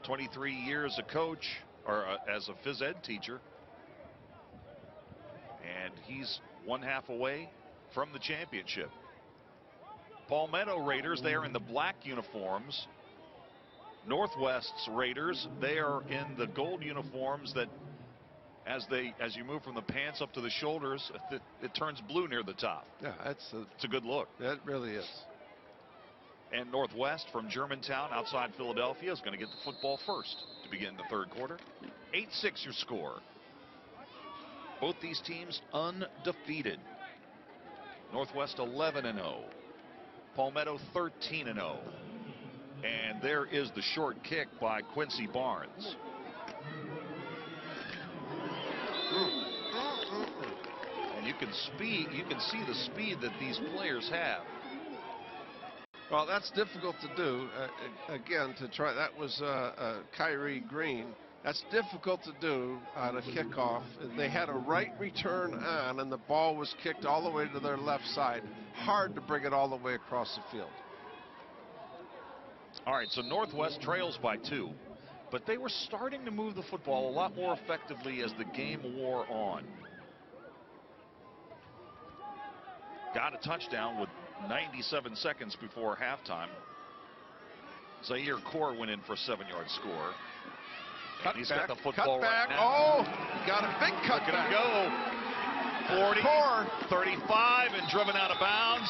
23 years a coach, or as a phys ed teacher. And he's one half away from the championship. PALmetto Raiders, they are in the black uniforms. Northwest's Raiders, they are in the gold uniforms that as you move from the pants up to the shoulders, it turns blue near the top. Yeah, it's a good look. That really is. And Northwest from Germantown outside Philadelphia is going to get the football first to begin the third quarter. 8-6 your score. Both these teams undefeated. Northwest 11-0. PALmetto 13-0. And there is the short kick by Quincy Barnes. And you can see the speed that these players have. Well, that's difficult to do. Again, to try, that was Kyrie Green. That's difficult to do on a kickoff. They had a right return on, and the ball was kicked all the way to their left side. Hard to bring it all the way across the field. All right, so Northwest trails by 2, but they were starting to move the football a lot more effectively as the game wore on. Got a touchdown with 97 seconds before halftime. Zaire Core went in for a 7-yard score. He's got the football right now. Oh, got a big cut. Look at him go. 40, Core. 35, and driven out of bounds.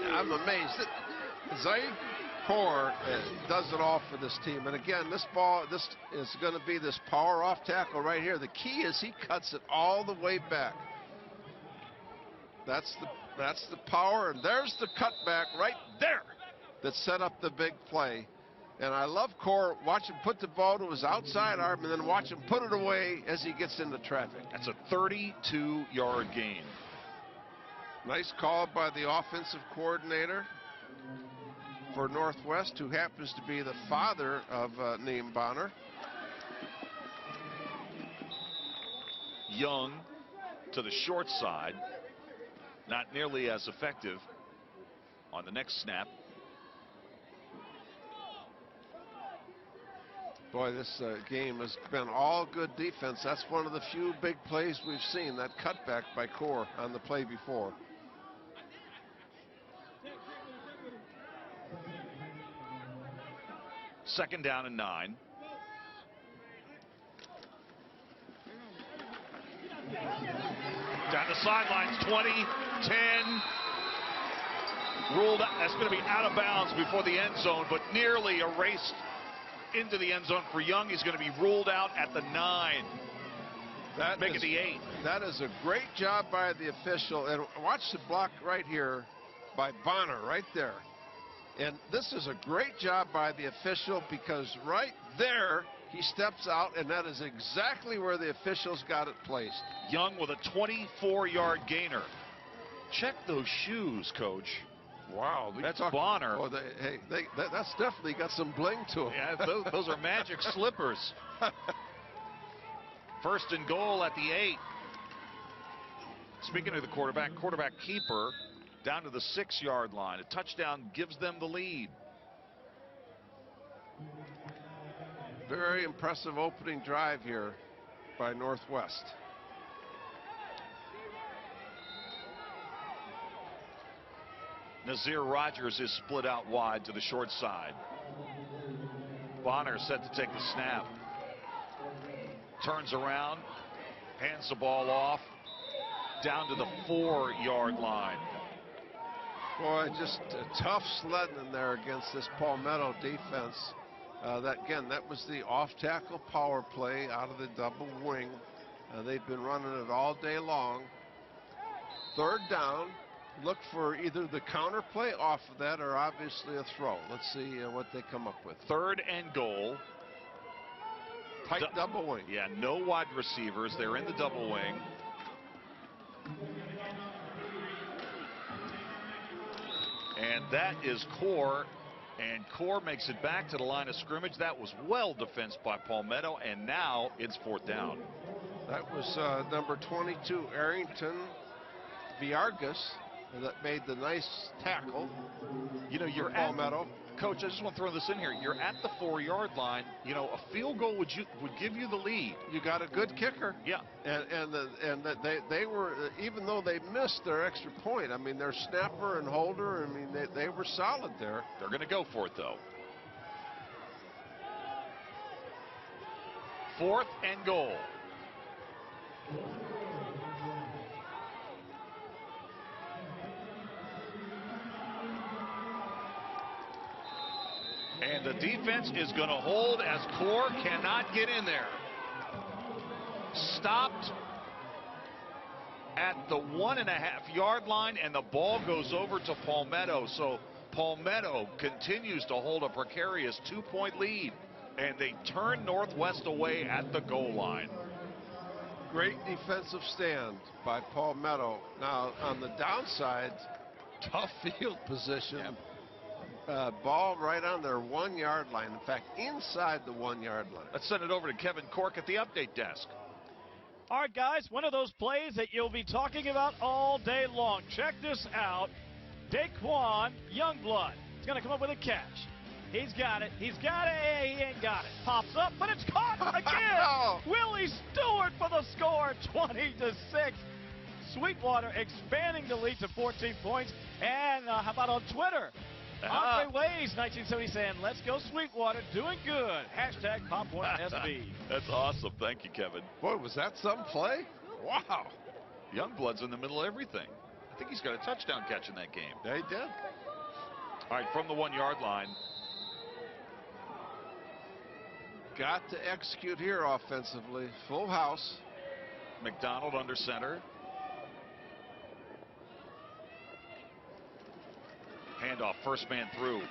I'm amazed. Zaire Core does it all for this team. And again, this is going to be this power off tackle right here. The key is he cuts it all the way back. That's the power, and there's the cutback right there that set up the big play. And I love Core. Watch him put the ball to his outside arm and then watch him put it away as he gets into traffic. That's a 32-yard gain. Nice call by the offensive coordinator for Northwest, who happens to be the father of Neem Bonner. Young to the short side. Not nearly as effective on the next snap. Boy, this game has been all good defense. That's one of the few big plays we've seen, that cutback by Core on the play before. Second down and 9. Down the sidelines, 20, 10. Ruled out. That's going to be out of bounds before the end zone, but nearly erased into the end zone for Young. He's going to be ruled out at the 9. Make it the 8. That is a great job by the official. And watch the block right here by Bonner right there. And this is a great job by the official, because right there he steps out, and that is exactly where the officials got it placed. Young with a 24-yard gainer. Check those shoes, Coach. Wow, that's Bonner. Oh, that's definitely got some bling to them. Yeah, those are magic slippers. First and goal at the 8. Speaking of the quarterback keeper down to the 6-yard line. A touchdown gives them the lead. Very impressive opening drive here by Northwest. Nazir Rogers is split out wide to the short side. Bonner set to take the snap. Turns around, hands the ball off, down to the 4-yard line. Boy, just a tough sledding in there against this PALmetto defense. That was the off-tackle power play out of the double wing. They've been running it all day long. Third down. Look for either the counter play off of that or obviously a throw. Let's see what they come up with. Third and goal. Tight double wing. Yeah, no wide receivers. They're in the double wing. And that is Core. And Core makes it back to the line of scrimmage. That was well defensed by PALmetto, and now it's fourth down. That was number 22, Arrington Villargas, that made the nice tackle. You know, you're PALmetto. Coach, I just want to throw this in here. You're at the 4-yard line. You know, a field goal would give you the lead. You got a good kicker. Yeah. And they were, even though they missed their extra point, I mean, their snapper and holder, I mean, they were solid there. They're going to go for it, though. 4th and goal. And the defense is going to hold as Core cannot get in there. Stopped at the 1.5-yard line, and the ball goes over to PALmetto. So PALmetto continues to hold a precarious 2-point lead, and they turn Northwest away at the goal line. Great defensive stand by PALmetto. Now, on the downside, tough field position. Yep. Ball right on their 1-yard line. In fact, inside the 1-yard line. Let's send it over to Kevin Cork at the update desk. All right, guys, one of those plays that you'll be talking about all day long. Check this out. Daquan Youngblood is going to come up with a catch. He's got it. He's got it. He ain't got it. Pops up, but it's caught again. Willie Stewart for the score, 20-6. Sweetwater expanding the lead to 14 points. And how about on Twitter? Andre Ways, 1970, saying, let's go Sweetwater, doing good. Hashtag PopOneSB. That's awesome. Thank you, Kevin. Boy, was that some play? Wow. Youngblood's in the middle of everything. I think he's got a touchdown catch in that game. They did. All right, from the 1-yard line. Got to execute here offensively. Full house. McDonald under center. Handoff, first man through,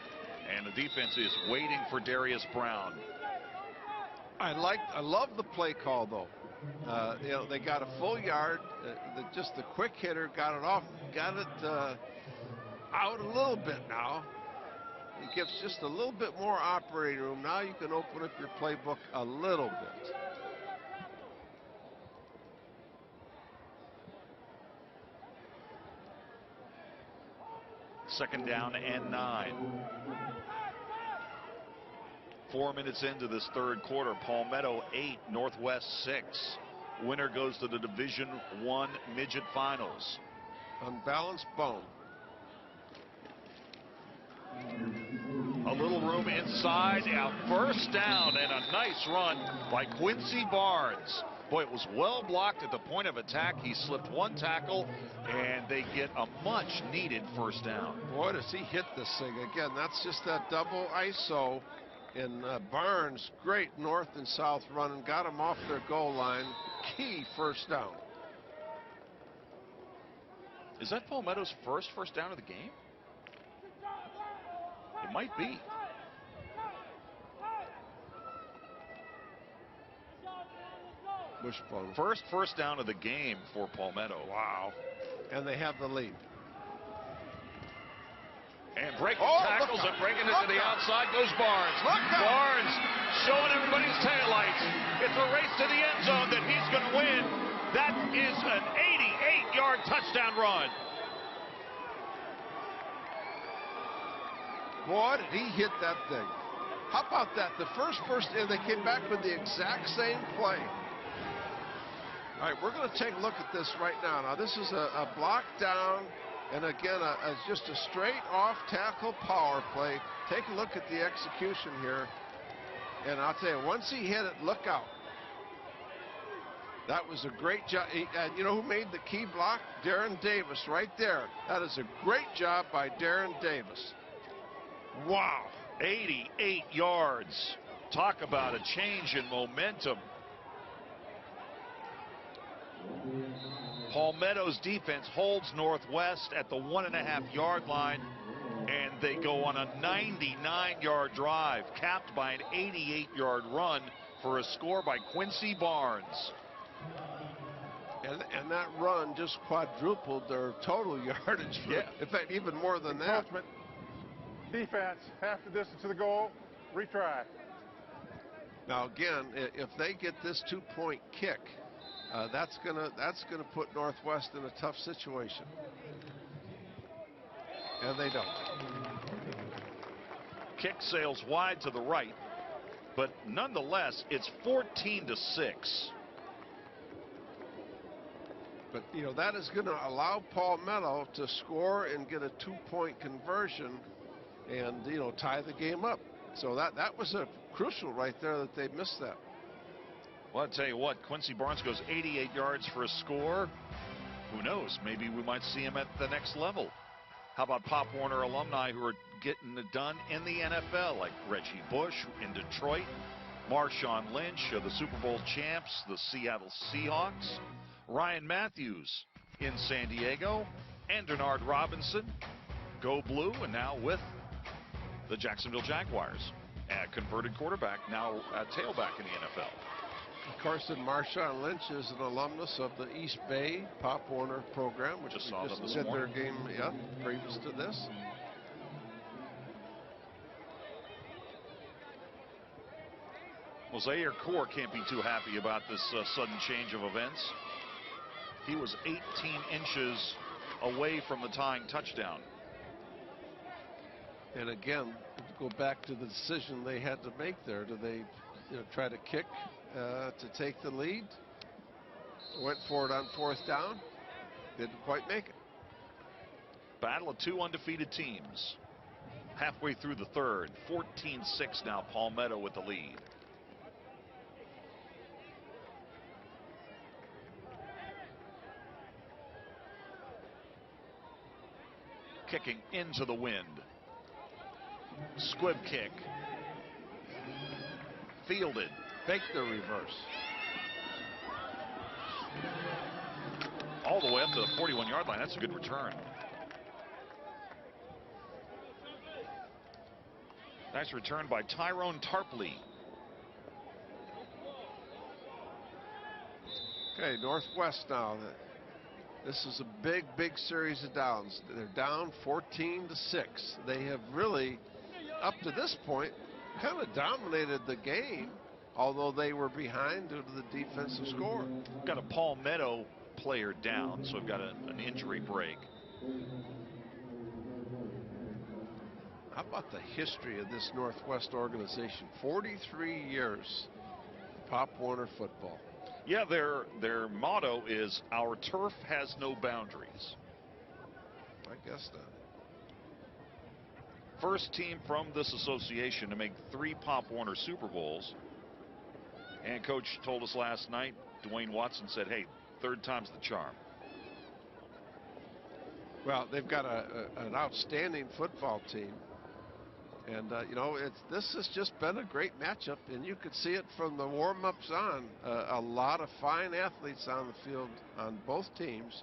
and the defense is waiting for Darius Brown. I love the play call though. You know, they got a full yard. Just the quick hitter got it off, got it out a little bit now. It gives just a little bit more operating room. Now you can open up your playbook a little bit. Second down and 9. 4 minutes into this third quarter. PALmetto 8, Northwest 6. Winner goes to the Division I Midget Finals. Unbalanced bone. A little room inside, out first down, and a nice run by Quincy Barnes. Boy, it was well blocked at the point of attack. He slipped one tackle, and they get a much-needed first down. Boy, does he hit this thing. Again, that's just that double ISO. And Barnes, great north and south run, got them off their goal line. Key first down. Is that PALmetto's first down of the game? It might be. Wishbone. First down of the game for PALmetto. Wow. And they have the lead. And breaking tackles and breaking it to the outside goes Barnes. Barnes showing everybody's taillights. It's a race to the end zone that he's going to win. That is an 88-yard touchdown run. Boy, did he hit that thing. How about that? The first and they came back with the exact same play. All right, we're going to take a look at this right now. Now, this is a block down, and again, just a straight off tackle power play. Take a look at the execution here. And I'll tell you, once he hit it, look out. That was a great job. And you know who made the key block? Darren Davis right there. That is a great job by Darren Davis. Wow, 88 yards. Talk about a change in momentum. PALmetto's defense holds Northwest at the 1.5-yard line, and they go on a 99-yard drive, capped by an 88-yard run for a score by Quincy Barnes. And that run just quadrupled their total yardage. Yeah. In fact, even more than that. Defense, half the distance to the goal, retry. Now again, if they get this 2-point kick, that's gonna put Northwest in a tough situation. And they don't. Kick sails wide to the right, but nonetheless, it's 14-6. But, you know, that is going to allow PALmetto to score and get a 2-point conversion and, you know, tie the game up. So that was a crucial right there that they missed that. Well, I'll tell you what, Quincy Barnes goes 88 yards for a score. Who knows? Maybe we might see him at the next level. How about Pop Warner alumni who are getting it done in the NFL, like Reggie Bush in Detroit, Marshawn Lynch of the Super Bowl champs, the Seattle Seahawks, Ryan Matthews in San Diego, and Denard Robinson, go blue, and now with the Jacksonville Jaguars. A converted quarterback, now a tailback in the NFL. Of course, and Marshawn Lynch is an alumnus of the East Bay Pop Warner program, which just did their game previous to this. Well, Zaire Core can't be too happy about this sudden change of events. He was 18 inches away from the tying touchdown. And again, go back to the decision they had to make there. Do they try to kick to take the lead? Went for it on 4th down. Didn't quite make it. Battle of two undefeated teams. Halfway through the third. 14-6 now. PALmetto with the lead. Kicking into the wind. Squib kick. Fielded. Fake the reverse. All the way up to the 41-yard line. That's a good return. Nice return by Tyrone Tarpley. Okay, Northwest now. This is a big series of downs. They're down 14-6. They have really, up to this point, kind of dominated the game, although they were behind due to the defensive score. Got a PALmetto player down, so we've got an injury break. How about the history of this Northwest organization? 43 years of Pop Warner football. Yeah, their motto is, "Our turf has no boundaries." I guess not. First team from this association to make 3 Pop Warner Super Bowls. And Coach told us last night, Dwayne Watson said, hey, 3rd time's the charm. Well, they've got an outstanding football team. And, this has just been a great matchup, and you could see it from the warm-ups on. A lot of fine athletes on the field on both teams.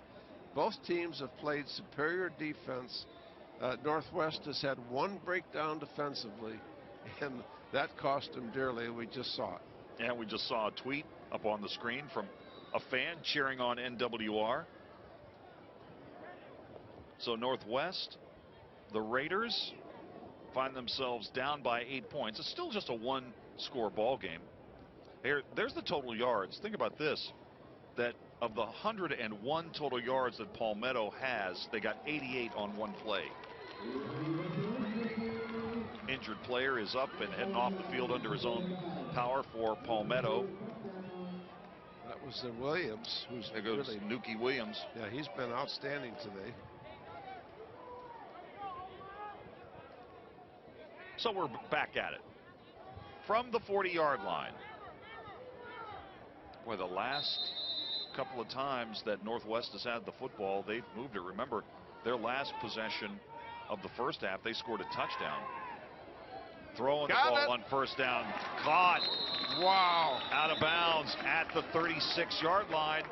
Both teams have played superior defense. Northwest has had one breakdown defensively, and that cost them dearly. We just saw it. And we just saw a tweet up on the screen from a fan cheering on NWR. So Northwest, the Raiders, find themselves down by 8 points. It's still just a 1-score ball game. There's the total yards. Think about this, that of the 101 total yards that PALmetto has, they got 88 on one play. Injured player is up and heading off the field under his own power for PALmetto. That was Williams, who's there goes really, Nuki Williams. Yeah, he's been outstanding today. So we're back at it from the 40-yard line. Boy, the last couple of times that Northwest has had the football, they've moved it. Remember, their last possession of the first half, they scored a touchdown. Throwing the ball on 1st down. Caught. Wow. Out of bounds at the 36-yard line.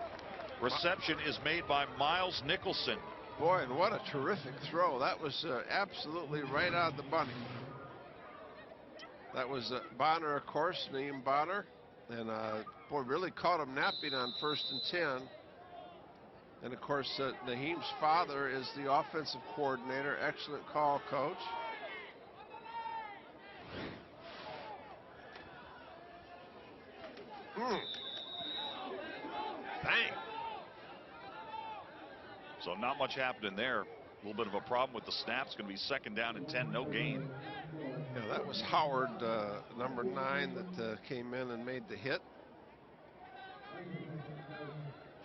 Reception is made by Miles Nicholson. Boy, and what a terrific throw. That was absolutely right on the money. That was Bonner, of course, Naeem Bonner. And, boy, really caught him napping on 1st and 10. And, of course, Naheem's father is the offensive coordinator. Excellent call, Coach. Dang. So not much happening there. A little bit of a problem with the snaps. Going to be 2nd down and 10, no gain. Yeah, that was Howard, number 9, that came in and made the hit.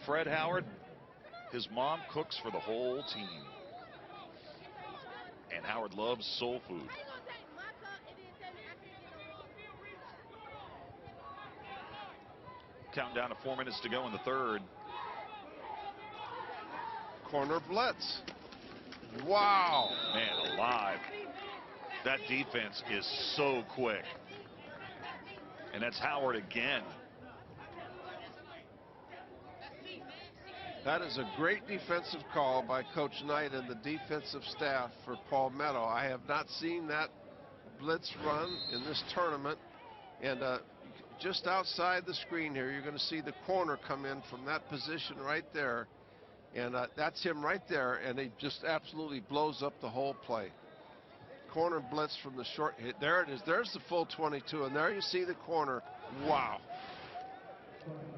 Fred Howard, his mom cooks for the whole team. And Howard loves soul food. Counting down to 4 minutes to go in the third. Corner blitz. Wow. Man alive. That defense is so quick. And that's Howard again. That is a great defensive call by Coach Knight and the defensive staff for PALmetto. I have not seen that blitz run in this tournament. And just outside the screen here, you're going to see the corner come in from that position right there. And that's him right there, and he just absolutely blows up the whole play. Corner blitz from the short hit. There it is. There's the full 22, and there you see the corner. Wow.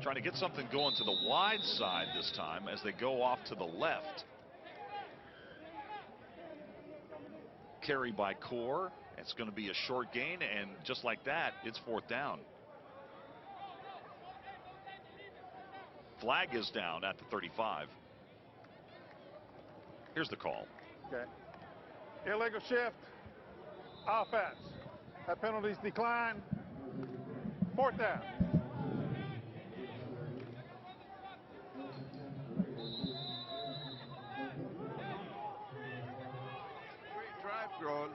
Trying to get something going to the wide side this time as they go off to the left. Carry by Core. It's going to be a short gain, and just like that, it's 4th down. Flag is down at the 35. Here's the call. Okay. Illegal shift. Offense. That penalty's declined. 4th down. Great drive throwing.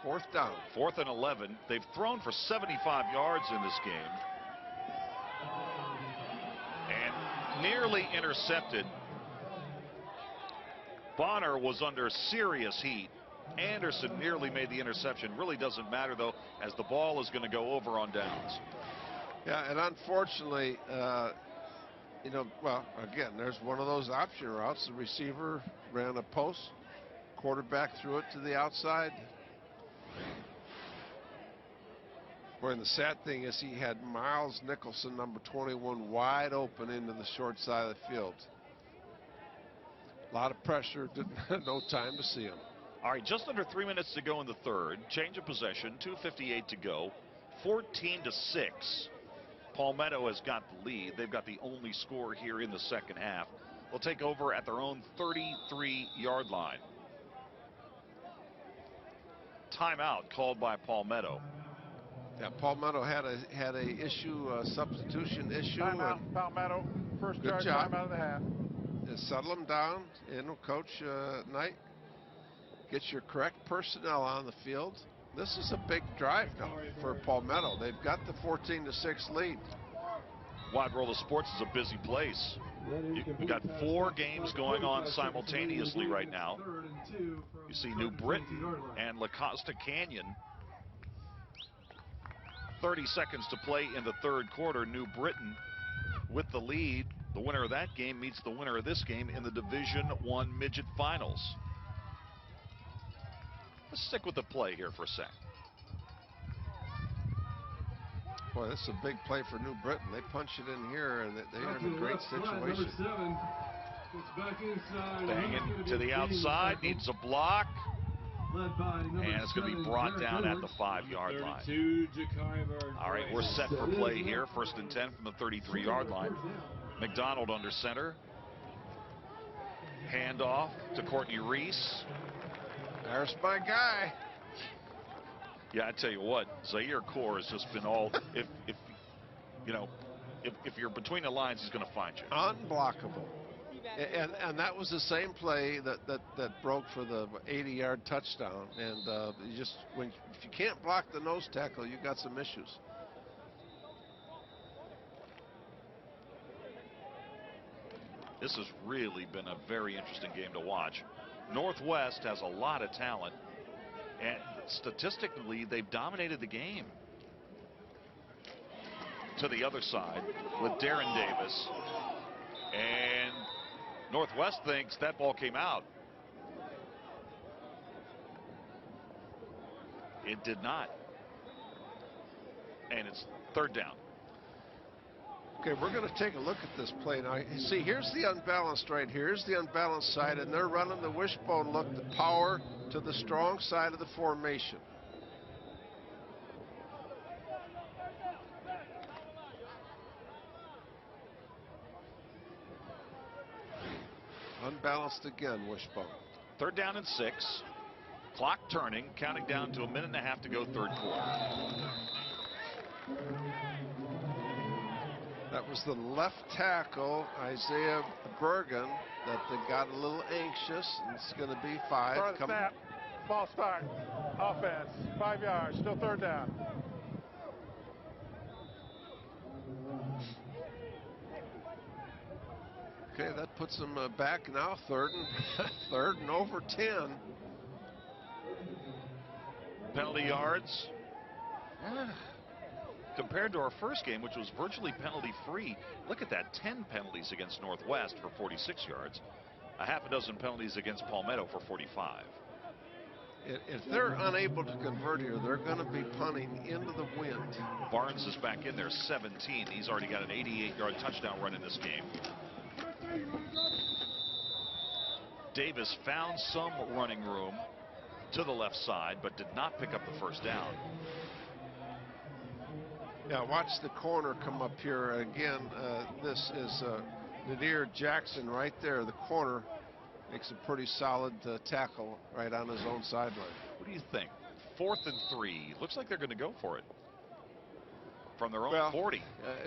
4th down. 4th and 11. They've thrown for 75 yards in this game. And nearly intercepted. Bonner was under serious heat. Anderson nearly made the interception. Really doesn't matter, though, as the ball is going to go over on downs. Yeah, and unfortunately, you know, well, again, there's one of those option routes. The receiver ran a post. Quarterback threw it to the outside. Boy, and the sad thing is he had Miles Nicholson, number 21, wide open into the short side of the field. A lot of pressure, didn't have no time to see him. All right, just under 3 minutes to go in the third. Change of possession, 2:58 to go. 14-6. PALmetto has got the lead. They've got the only score here in the second half. They'll take over at their own 33-yard line. Timeout called by PALmetto. Yeah, PALmetto had a issue, substitution issue. Timeout, PALmetto. First Good charge job. timeout of the half. Settle them down. You know, Coach Knight, get your correct personnel on the field. This is a big drive now for PALmetto. They've got the 14-6 lead. Wide World of Sports is a busy place. We've got 4 games going on simultaneously right now. You see New Britain and La Costa Canyon. 30 seconds to play in the third quarter. New Britain with the lead. The winner of that game meets the winner of this game in the Division I Midget Finals. Let's stick with the play here for a sec. Boy, this is a big play for New Britain. They punch it in here, and they're in a great situation. Banging to the outside, needs a block. And it's going to be brought down at the 5-yard line. All right, we're set for play here. 1st and 10 from the 33-yard line. McDonald under center. Handoff to Courtney Reese. There's my guy. Yeah, I tell you what, Zaire Core has just been all. If you know, if you're between the lines, he's going to find you. Unblockable. And that was the same play that broke for the 80-yard touchdown. And you just if you can't block the nose tackle, you got some issues. This has really been a very interesting game to watch. Northwest has a lot of talent, and statistically, they've dominated the game. To the other side with Darren Davis, and Northwest thinks that ball came out. It did not. And it's 3rd down. Okay, we're going to take a look at this play now. See, here's the unbalanced right here. Here's the unbalanced side, and they're running the wishbone look, the power to the strong side of the formation. Unbalanced again, wishbone. 3rd down and 6. Clock turning, counting down to 1.5 minutes to go, 3rd quarter. That was the left tackle, Isaiah Bergen, that they got a little anxious, and it's going to be 5. Start the snap. Ball start. Offense. 5 yards. Still 3rd down. Okay, that puts them back now, 3rd and over 10. Penalty yards. Compared to our first game, which was virtually penalty-free, look at that, 10 penalties against Northwest for 46 yards, a half a dozen penalties against Palmetto for 45. If they're unable to convert here, they're going to be punting into the wind. Barnes is back in there, 17. He's already got an 88-yard touchdown run in this game. Davis found some running room to the left side, but did not pick up the 1st down. Yeah, watch the corner come up here again. This is Nadir Jackson right there. The corner makes a pretty solid tackle right on his own sideline. What do you think? 4th and 3. Looks like they're going to go for it from their own 40.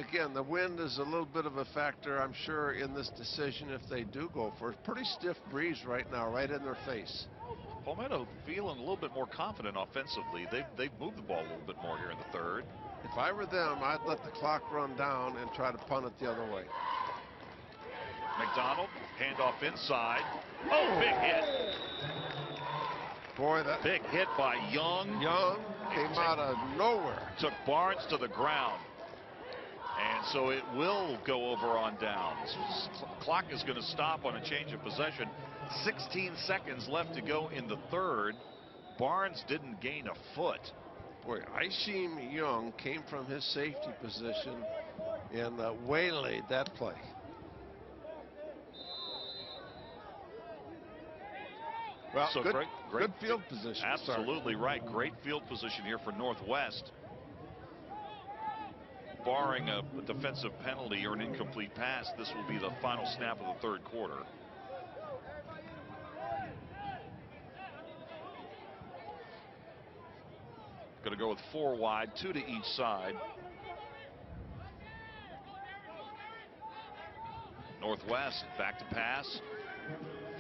Again, the wind is a little bit of a factor, I'm sure, in this decision if they do go for it. Pretty stiff breeze right now, right in their face. Palmetto feeling a little bit more confident offensively. They've moved the ball a little bit more here in the 3rd. If I were them, I'd let the clock run down and try to punt it the other way. McDonald, handoff inside. Oh, big hit. Boy, that big hit by Young. Young came out of nowhere. Took Barnes to the ground. And so it will go over on downs. Clock is going to stop on a change of possession. 16 seconds left to go in the 3rd. Barnes didn't gain a foot. Boy, Ishim Young came from his safety position and waylaid that play. Well, so good field position. Absolutely right. Great field position here for Northwest. Barring a defensive penalty or an incomplete pass, this will be the final snap of the 3rd quarter. Going to go with 4 wide, 2 to each side. Northwest back to pass.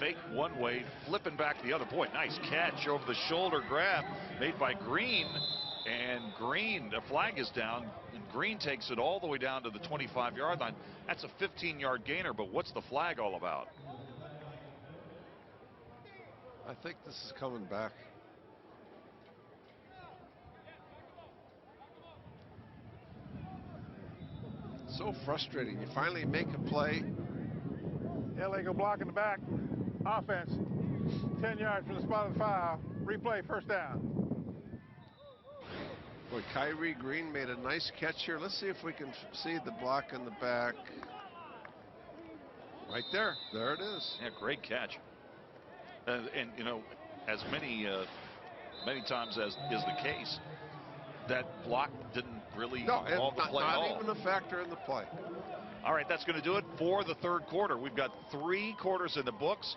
Fake one way, flipping back the other. Boy, nice catch over the shoulder grab made by Green. And Green, the flag is down. And Green takes it all the way down to the 25-yard line. That's a 15-yard gainer, but what's the flag all about? I think this is coming back. So frustrating. You finally make a play. Illegal block in the back. Offense. 10 yards from the spot of the foul. Replay, 1st down. Boy, Kyrie Green made a nice catch here. Let's see if we can see the block in the back. Right there. There it is. Yeah, great catch. And you know, as many times as is the case, that block didn't really involve the play at all. Not even a factor in the play. All right, that's going to do it for the 3rd quarter. We've got 3 quarters in the books.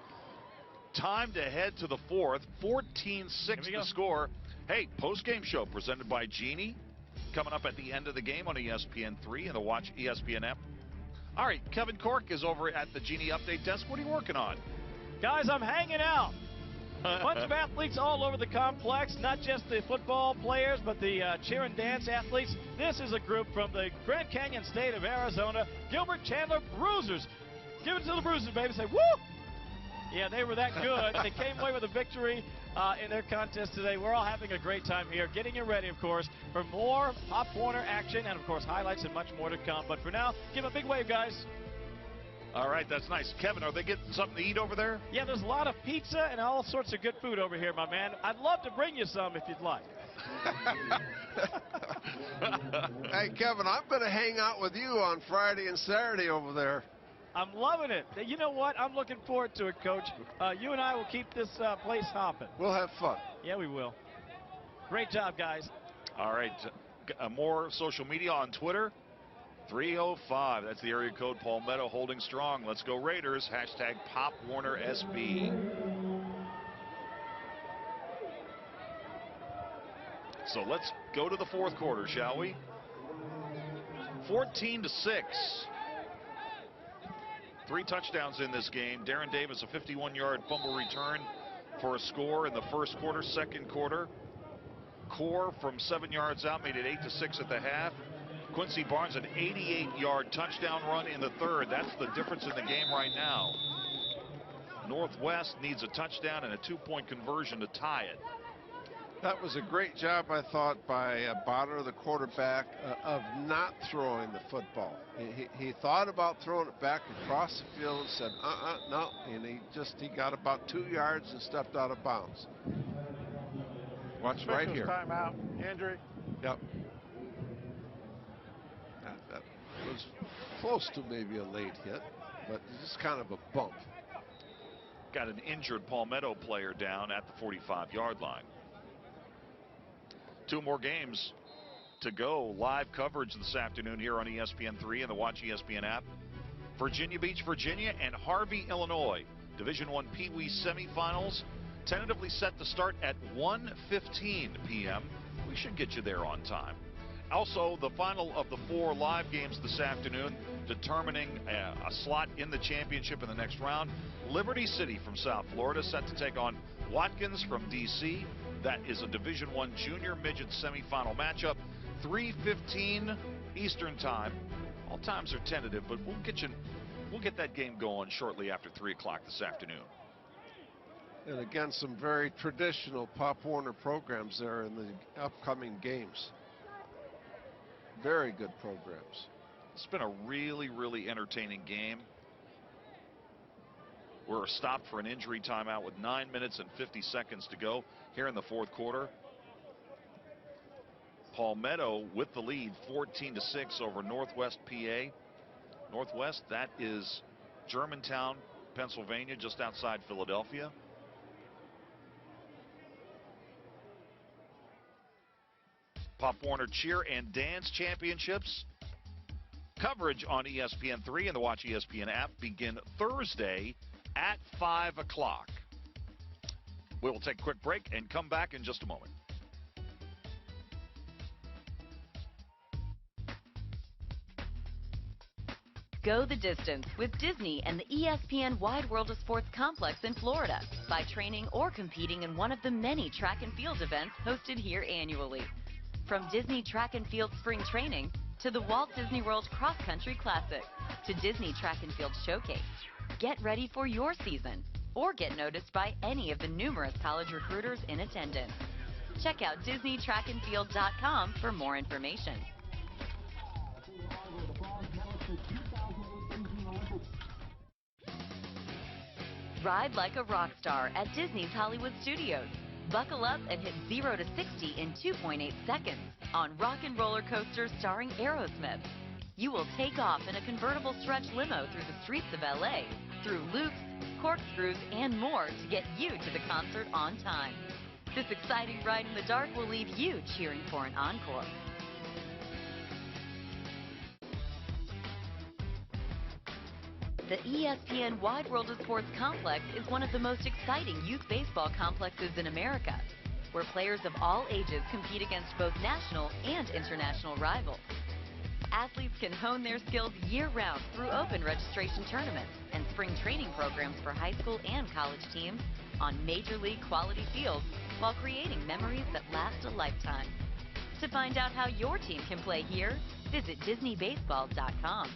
Time to head to the 4th. 14-6 the score. Hey, post-game show presented by Genie. Coming up at the end of the game on ESPN3 and the Watch ESPN app. All right, Kevin Cork is over at the Genie update desk. What are you working on? Guys, I'm hanging out. A bunch of athletes all over the complex, not just the football players, but the cheer and dance athletes. This is a group from the Grand Canyon state of Arizona, Gilbert Chandler Bruisers. Give it to the Bruisers, baby. Say, woo! Yeah, they were that good. They came away with a victory in their contest today. We're all having a great time here, getting you ready, of course, for more Pop Warner action and, of course, highlights and much more to come. But for now, give a big wave, guys. All right, that's nice. Kevin, are they getting something to eat over there? Yeah, there's a lot of pizza and all sorts of good food over here, my man. I'd love to bring you some if you'd like. Hey, Kevin, I'm going to hang out with you on Friday and Saturday over there. I'm loving it. You know what? I'm looking forward to it, Coach. You and I will keep this place hopping. We'll have fun. Yeah, we will. Great job, guys. All right, more social media on Twitter. 305, that's the area code. Palmetto holding strong. Let's go Raiders. Hashtag PopWarnerSB. So let's go to the fourth quarter, shall we? 14-6. 3 touchdowns in this game. Darren Davis, a 51-yard fumble return for a score in the first quarter. Second quarter, Core from 7 yards out made it 8-6 at the half. Quincy Barnes, an 88-yard touchdown run in the third. That's the difference in the game right now. Northwest needs a touchdown and a 2-point conversion to tie it. That was a great job, I thought, by Bonner, the quarterback, of not throwing the football. He thought about throwing it back across the field and said, no. And he got about 2 yards and stepped out of bounds. Watch right here. Timeout, injury. Yep. That was close to maybe a late hit, but just kind of a bump. Got an injured Palmetto player down at the 45-yard line. 2 more games to go. Live coverage this afternoon here on ESPN3 and the Watch ESPN app. Virginia Beach, Virginia, and Harvey, Illinois. Division I Pee Wee semifinals tentatively set to start at 1:15 p.m. We should get you there on time. Also, the final of the 4 live games this afternoon, determining a slot in the championship in the next round. Liberty City from South Florida set to take on Watkins from D.C. That is a Division I junior midget semifinal matchup. 3:15 Eastern time. All times are tentative, but we'll get that game going shortly after 3 o'clock this afternoon. And again, some very traditional Pop Warner programs there in the upcoming games. Very good programs. It's been a really, really entertaining game. We're stopped for an injury timeout with 9 minutes and 50 seconds to go here in the fourth quarter. Palmetto with the lead, 14-6 over Northwest PA. Northwest, that is Germantown, Pennsylvania, just outside Philadelphia. Pop Warner Cheer and Dance Championships. Coverage on ESPN3 and the Watch ESPN app begin Thursday at 5 o'clock. We will take a quick break and come back in just a moment. Go the distance with Disney and the ESPN Wide World of Sports complex in Florida by training or competing in one of the many track and field events hosted here annually. From Disney Track and Field Spring Training to the Walt Disney World Cross Country Classic to Disney Track and Field Showcase. Get ready for your season or get noticed by any of the numerous college recruiters in attendance. Check out DisneyTrackandField.com for more information. Ride like a rock star at Disney's Hollywood Studios. Buckle up and hit 0 to 60 in 2.8 seconds on rock and roller coasters starring Aerosmith. You will take off in a convertible stretch limo through the streets of LA, through loops, corkscrews, and more to get you to the concert on time. This exciting ride in the dark will leave you cheering for an encore. The ESPN Wide World of Sports complex is one of the most exciting youth baseball complexes in America, where players of all ages compete against both national and international rivals. Athletes can hone their skills year-round through open registration tournaments and spring training programs for high school and college teams on major league quality fields while creating memories that last a lifetime. To find out how your team can play here, visit DisneyBaseball.com.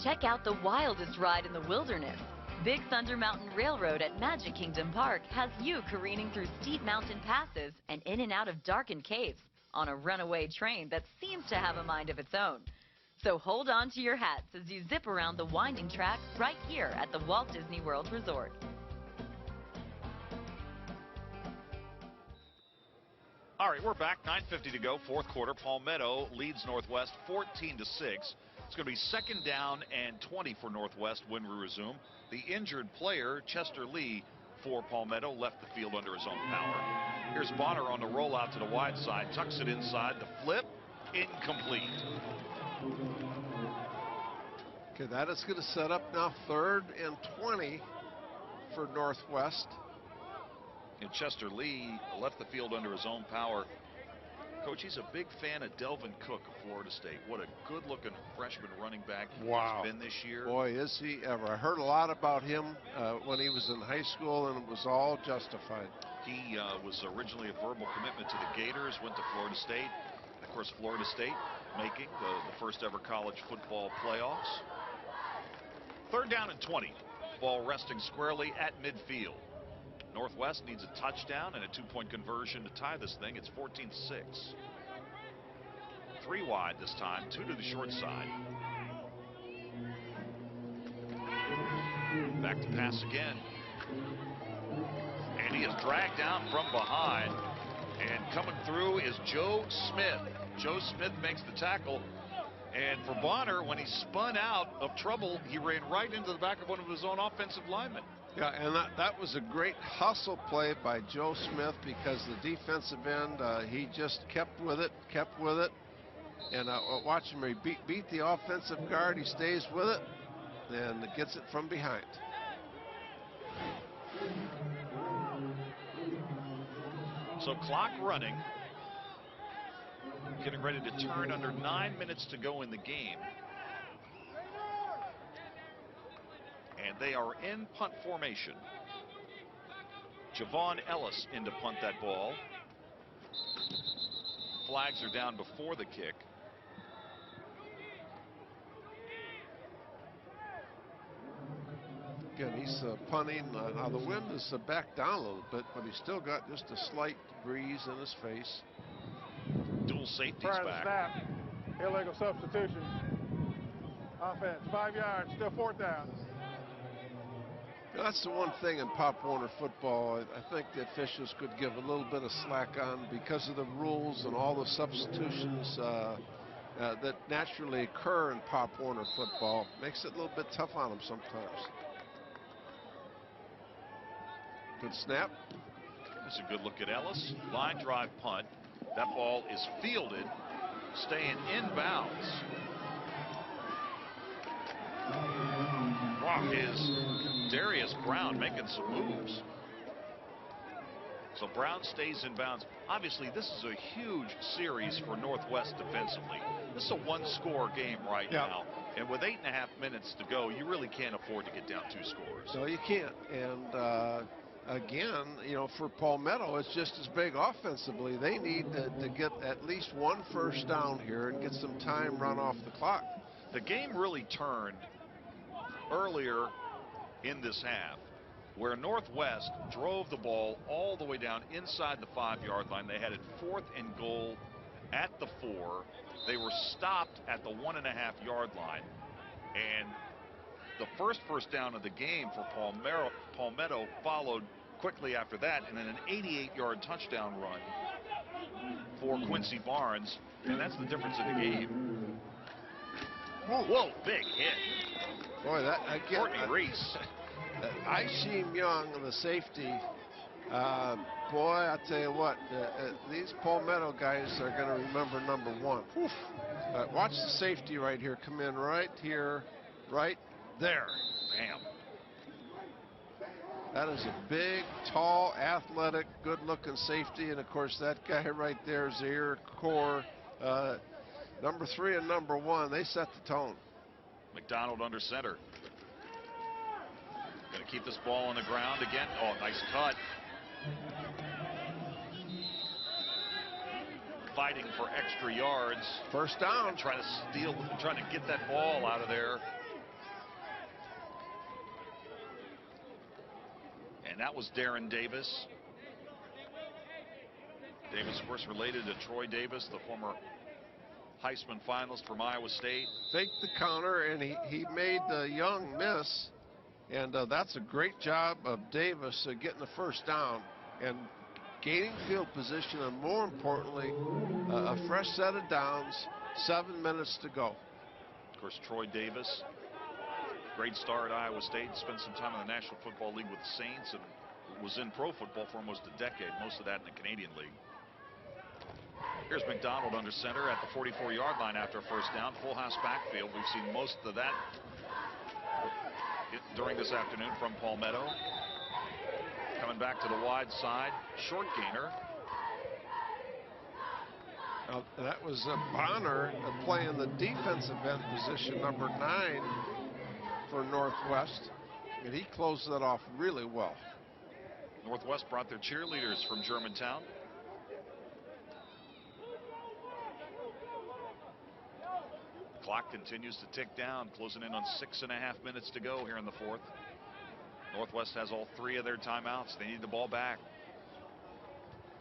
Check out the wildest ride in the wilderness. Big Thunder Mountain Railroad at Magic Kingdom Park has you careening through steep mountain passes and in and out of darkened caves on a runaway train that seems to have a mind of its own. So hold on to your hats as you zip around the winding track right here at the Walt Disney World Resort. All right, we're back. 9:50 to go, fourth quarter. Palmetto leads Northwest 14-6. It's going to be second down and 20 for Northwest when we resume. The injured player, Chester Lee, for Palmetto, left the field under his own power. Here's Bonner on the rollout to the wide side, tucks it inside. The flip, incomplete. Okay, that is going to set up now 3rd and 20 for Northwest. And Chester Lee left the field under his own power. Coach, he's a big fan of Delvin Cook of Florida State. What a good-looking freshman running back he's been this year. Boy, is he ever. I heard a lot about him when he was in high school, and it was all justified. He was originally a verbal commitment to the Gators, went to Florida State. Of course, Florida State making the first ever college football playoffs. 3rd down and 20. Ball resting squarely at midfield. Northwest needs a touchdown and a 2-point conversion to tie this thing. It's 14-6. 3 wide this time, 2 to the short side. Back to pass again. And he is dragged down from behind. And coming through is Joe Smith. Joe Smith makes the tackle. And for Bonner, when he spun out of trouble, he ran right into the back of one of his own offensive linemen. Yeah, and that was a great hustle play by Joe Smith, because the defensive end, he just kept with it. And watch him, he beat the offensive guard. He stays with it and gets it from behind. So clock running. Getting ready to turn under 9 minutes to go in the game. And they are in punt formation. Javon Ellis in to punt that ball. Flags are down before the kick. Again, he's punting. Now the wind is back down a little bit, but he's still got just a slight breeze in his face. Dual safeties Prior to back. snap, illegal substitution. Offense, 5 yards, still 4th down. That's the one thing in Pop Warner football I think the officials could give a little bit of slack on, because of the rules and all the substitutions that naturally occur in Pop Warner football. Makes it a little bit tough on them sometimes. Good snap. That's a good look at Ellis. Line drive punt. That ball is fielded, staying inbounds. Wow, is Darius Brown making some moves. So Brown stays in bounds. Obviously, this is a huge series for Northwest defensively. This is a 1-score game right now. And with 8.5 minutes to go, you really can't afford to get down 2 scores. No, you can't. And again, you know, for Palmetto, it's just as big offensively. They need to get at least 1 first down here and get some time run off the clock. The game really turned earlier in this half, where Northwest drove the ball all the way down inside the 5-yard line. They had it 4th and goal at the 4. They were stopped at the 1.5-yard line. And the first down of the game for Palmetto followed quickly after that, and then an 88-yard touchdown run for Quincy Barnes. And that's the difference in the game. Whoa, big hit. Boy, that again. Courtney Reese. Isheem Young, the safety. Boy, I tell you what, these Palmetto guys are going to remember number 1. Watch the safety right here. Come in right here, right there. Bam. That is a big, tall, athletic, good-looking safety. And, of course, that guy right there, Zaire Core, number 3 and number 1, they set the tone. McDonald under center. Going to keep this ball on the ground again. Oh, nice cut. Fighting for extra yards. First down. Trying to get that ball out of there. And that was Darren Davis. Davis, of course, related to Troy Davis, the former Heisman finalist from Iowa State. Faked the counter, and he made Young miss. And that's a great job of Davis getting the first down and gaining field position, and more importantly, a fresh set of downs, 7 minutes to go. Of course, Troy Davis, great star at Iowa State, spent some time in the National Football League with the Saints, and was in pro football for almost a decade, most of that in the Canadian League. Here's McDonald under center at the 44-yard line after a first down. Full house backfield. We've seen most of that during this afternoon from PALmetto. Coming back to the wide side, short gainer. That was Bonner playing the defensive end position, number 9 for Northwest, and he closed that off really well. Northwest brought their cheerleaders from Germantown. Clock continues to tick down, closing in on 6.5 minutes to go here in the fourth. Northwest has all 3 of their timeouts. They need the ball back.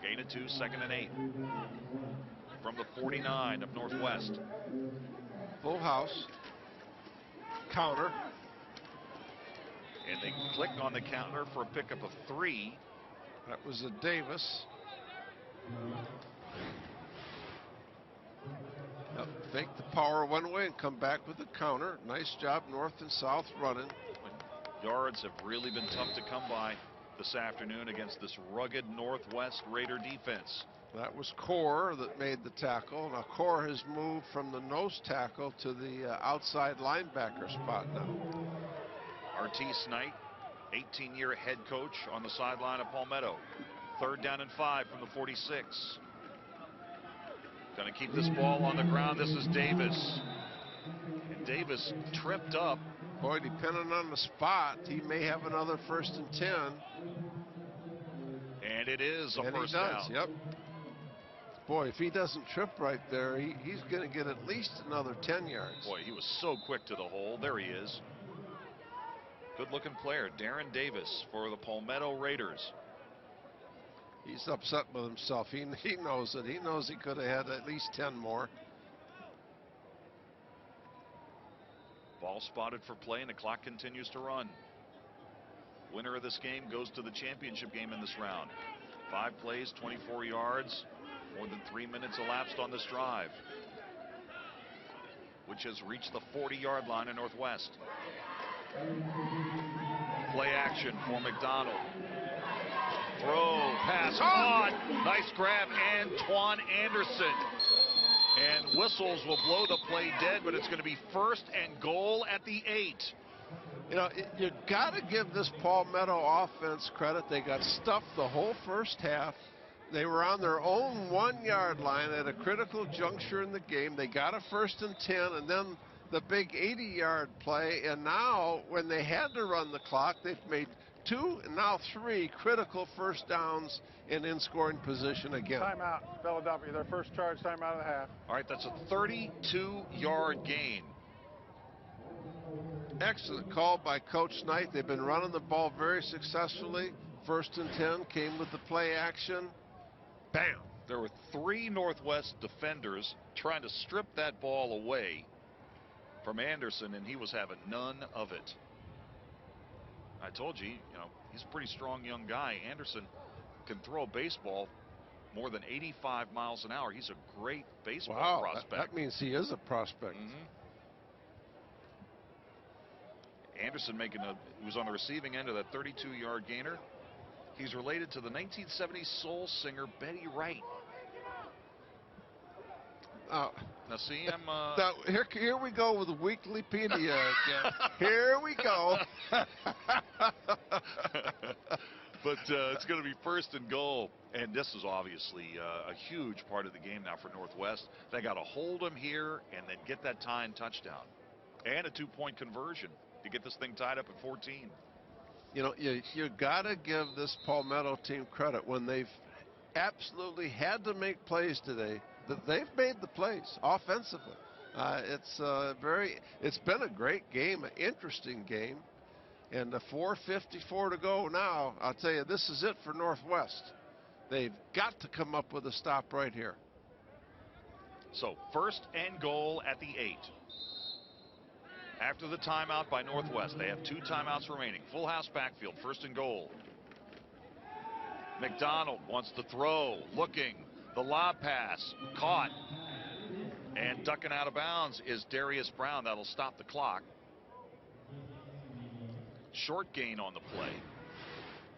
Gain of 2, 2nd and 8. From the 49 of Northwest. Full house. Counter. And they click on the counter for a pickup of 3. That was a Davis. Fake the power one way and come back with the counter. Nice job, north and south running. Yards have really been tough to come by this afternoon against this rugged Northwest Raider defense. That was Core that made the tackle. Now Core has moved from the nose tackle to the outside linebacker spot now. R.T. Snight, 18-year head coach on the sideline of PALmetto. 3rd down and 5 from the 46. Going to keep this ball on the ground. This is Davis. And Davis tripped up. Boy, depending on the spot, he may have another 1st and 10. And it is a first down. Yep. Boy, if he doesn't trip right there, he's going to get at least another 10 yards. Boy, he was so quick to the hole. There he is. Good-looking player, Darren Davis for the PALmetto Raiders. He's upset with himself. He knows it. He knows he could have had at least 10 more. Ball spotted for play, and the clock continues to run. Winner of this game goes to the championship game in this round. 5 plays, 24 yards, more than 3 minutes elapsed on this drive, which has reached the 40-yard line in Northwest. Play action for McDonald. Throw, pass, on. Nice grab, Antoine Anderson. And whistles will blow the play dead, but it's going to be 1st and goal at the 8. You know, you got to give this PALmetto offense credit. They got stuffed the whole first half. They were on their own 1-yard line at a critical juncture in the game. They got a 1st and 10, and then the big 80-yard play. And now, when they had to run the clock, they've made 2 and now 3 critical first downs in scoring position again. Timeout, Philadelphia. Their first charge timeout of the half. All right, that's a 32-yard gain. Excellent call by Coach Knight. They've been running the ball very successfully. 1st and 10 came with the play action. Bam. There were 3 Northwest defenders trying to strip that ball away from Anderson, and he was having none of it. I told you, he's a pretty strong young guy. Anderson can throw a baseball more than 85 miles an hour. He's a great baseball prospect. That means he is a prospect. Anderson he was on the receiving end of that 32-yard gainer. He's related to the 1970s soul singer Betty Wright. Now see, I'm now here we go with the Weeklypedia again. Here we go. But it's going to be 1st and goal, and this is obviously a huge part of the game now for Northwest. They got to hold them here and then get that tying touchdown and a 2-point conversion to get this thing tied up at 14. You know, you got to give this PALmetto team credit when they've absolutely had to make plays today. That they've made the plays offensively. It's been a great game, an interesting game, and the 4:54 to go now. I'll tell you, this is it for Northwest. They've got to come up with a stop right here. So 1st and goal at the 8. After the timeout by Northwest, they have 2 timeouts remaining. Full house backfield, 1st and goal. McDonald wants to throw, looking, the lob pass, caught, and ducking out of bounds is Darius Brown. That'll stop the clock. Short gain on the play.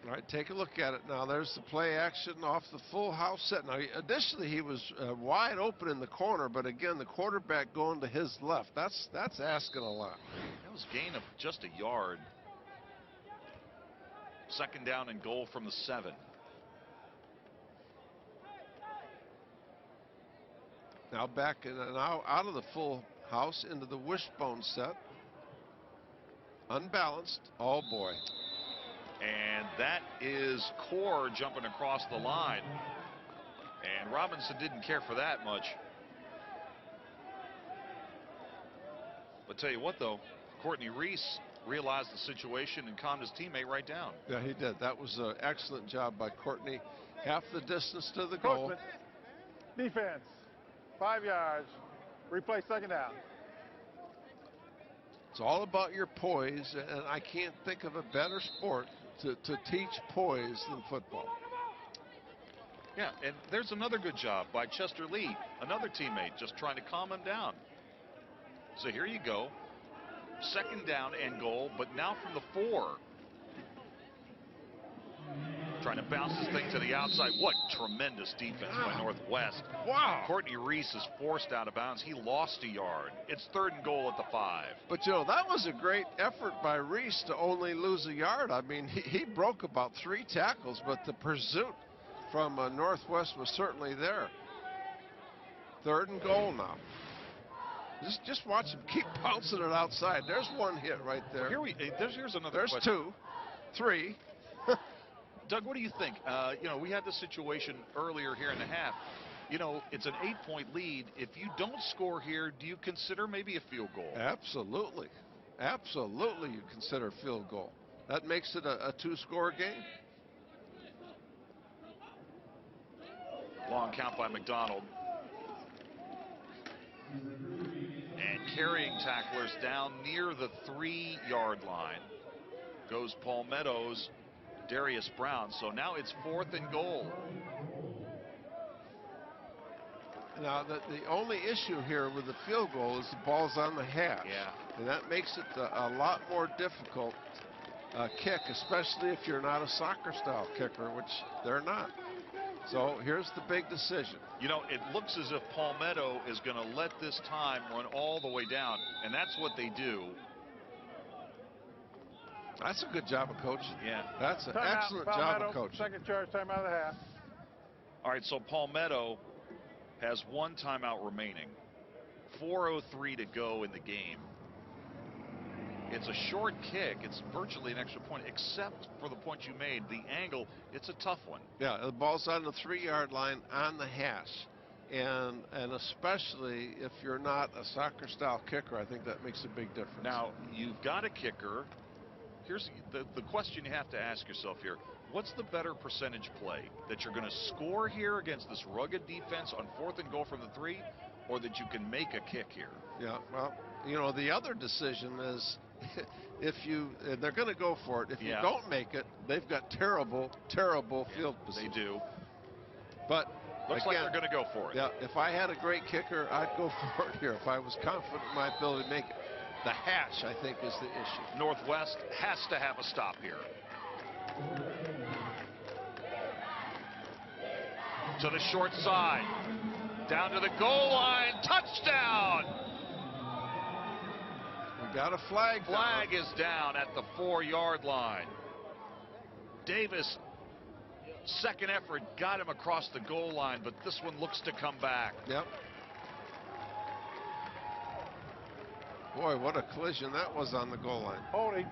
All right, take a look at it now. There's the play action off the full house set. Now, initially he was wide open in the corner, but again, the quarterback going to his left. That's asking a lot. That was a gain of just a yard. 2nd down and goal from the 7. Now back and now out of the full house into the wishbone set. Unbalanced. Oh boy. And that is Core jumping across the line. And Robinson didn't care for that much. But tell you what, though, Courtney Reese realized the situation and calmed his teammate right down. Yeah, he did. That was an excellent job by Courtney. Half the distance to the goal. Defense, 5 yards. Replay 2nd down. It's all about your poise, and I can't think of a better sport to teach poise than football. Yeah, and there's another good job by Chester Lee, another teammate, just trying to calm him down. So here you go. 2nd down and goal, but now from the 4. Trying to bounce this thing to the outside. What tremendous defense by Northwest. Wow. Courtney Reese is forced out of bounds. He lost a yard. It's 3rd and goal at the 5. But, you know, that was a great effort by Reese to only lose a yard. I mean, he broke about 3 tackles, but the pursuit from Northwest was certainly there. 3rd and goal now. Just watch him keep bouncing it outside. There's one hit right there. Well, here's another There's question. 2, 3. Doug, what do you think? You know, we had this situation earlier here in the half. You know, it's an 8-point lead. If you don't score here, do you consider maybe a field goal? Absolutely. Absolutely you consider field goal. That makes it a 2-score game. Long count by McDonald. And carrying tacklers down near the 3-yard line goes PALmetto's Darius Brown. So now it's 4th and goal. Now, the only issue here with the field goal is the ball's on the hash. Yeah. And that makes it a lot more difficult kick, especially if you're not a soccer-style kicker, which they're not. So here's the big decision. You know, it looks as if PALmetto is going to let this time run all the way down, and that's what they do. That's a good job of coaching. Yeah. That's an Timeout, excellent job of coaching. 2nd charge, timeout of the half. All right, so PALmetto has 1 timeout remaining. 4:03 to go in the game. It's a short kick. It's virtually an extra point, except for the point you made. The angle, it's a tough one. Yeah, the ball's on the 3-yard line on the hash. And especially if you're not a soccer-style kicker, I think that makes a big difference. Now, you've got a kicker. Here's the question you have to ask yourself here. What's the better percentage play? That you're going to score here against this rugged defense on 4th and goal from the 3, or that you can make a kick here? Yeah, well, you know, the other decision is if they're going to go for it. If you don't make it, they've got terrible field position. They do. But looks again, like they're going to go for it. Yeah, if I had a great kicker, I'd go for it here. If I was confident in my ability to make it. The hash, I think, is the issue. Northwest has to have a stop here. To the short side. Down to the goal line. Touchdown! We got a flag. Flag is down at the 4-yard line. Davis, second effort, got him across the goal line, but this one looks to come back. Yep. Boy, what a collision that was on the goal line. Holding.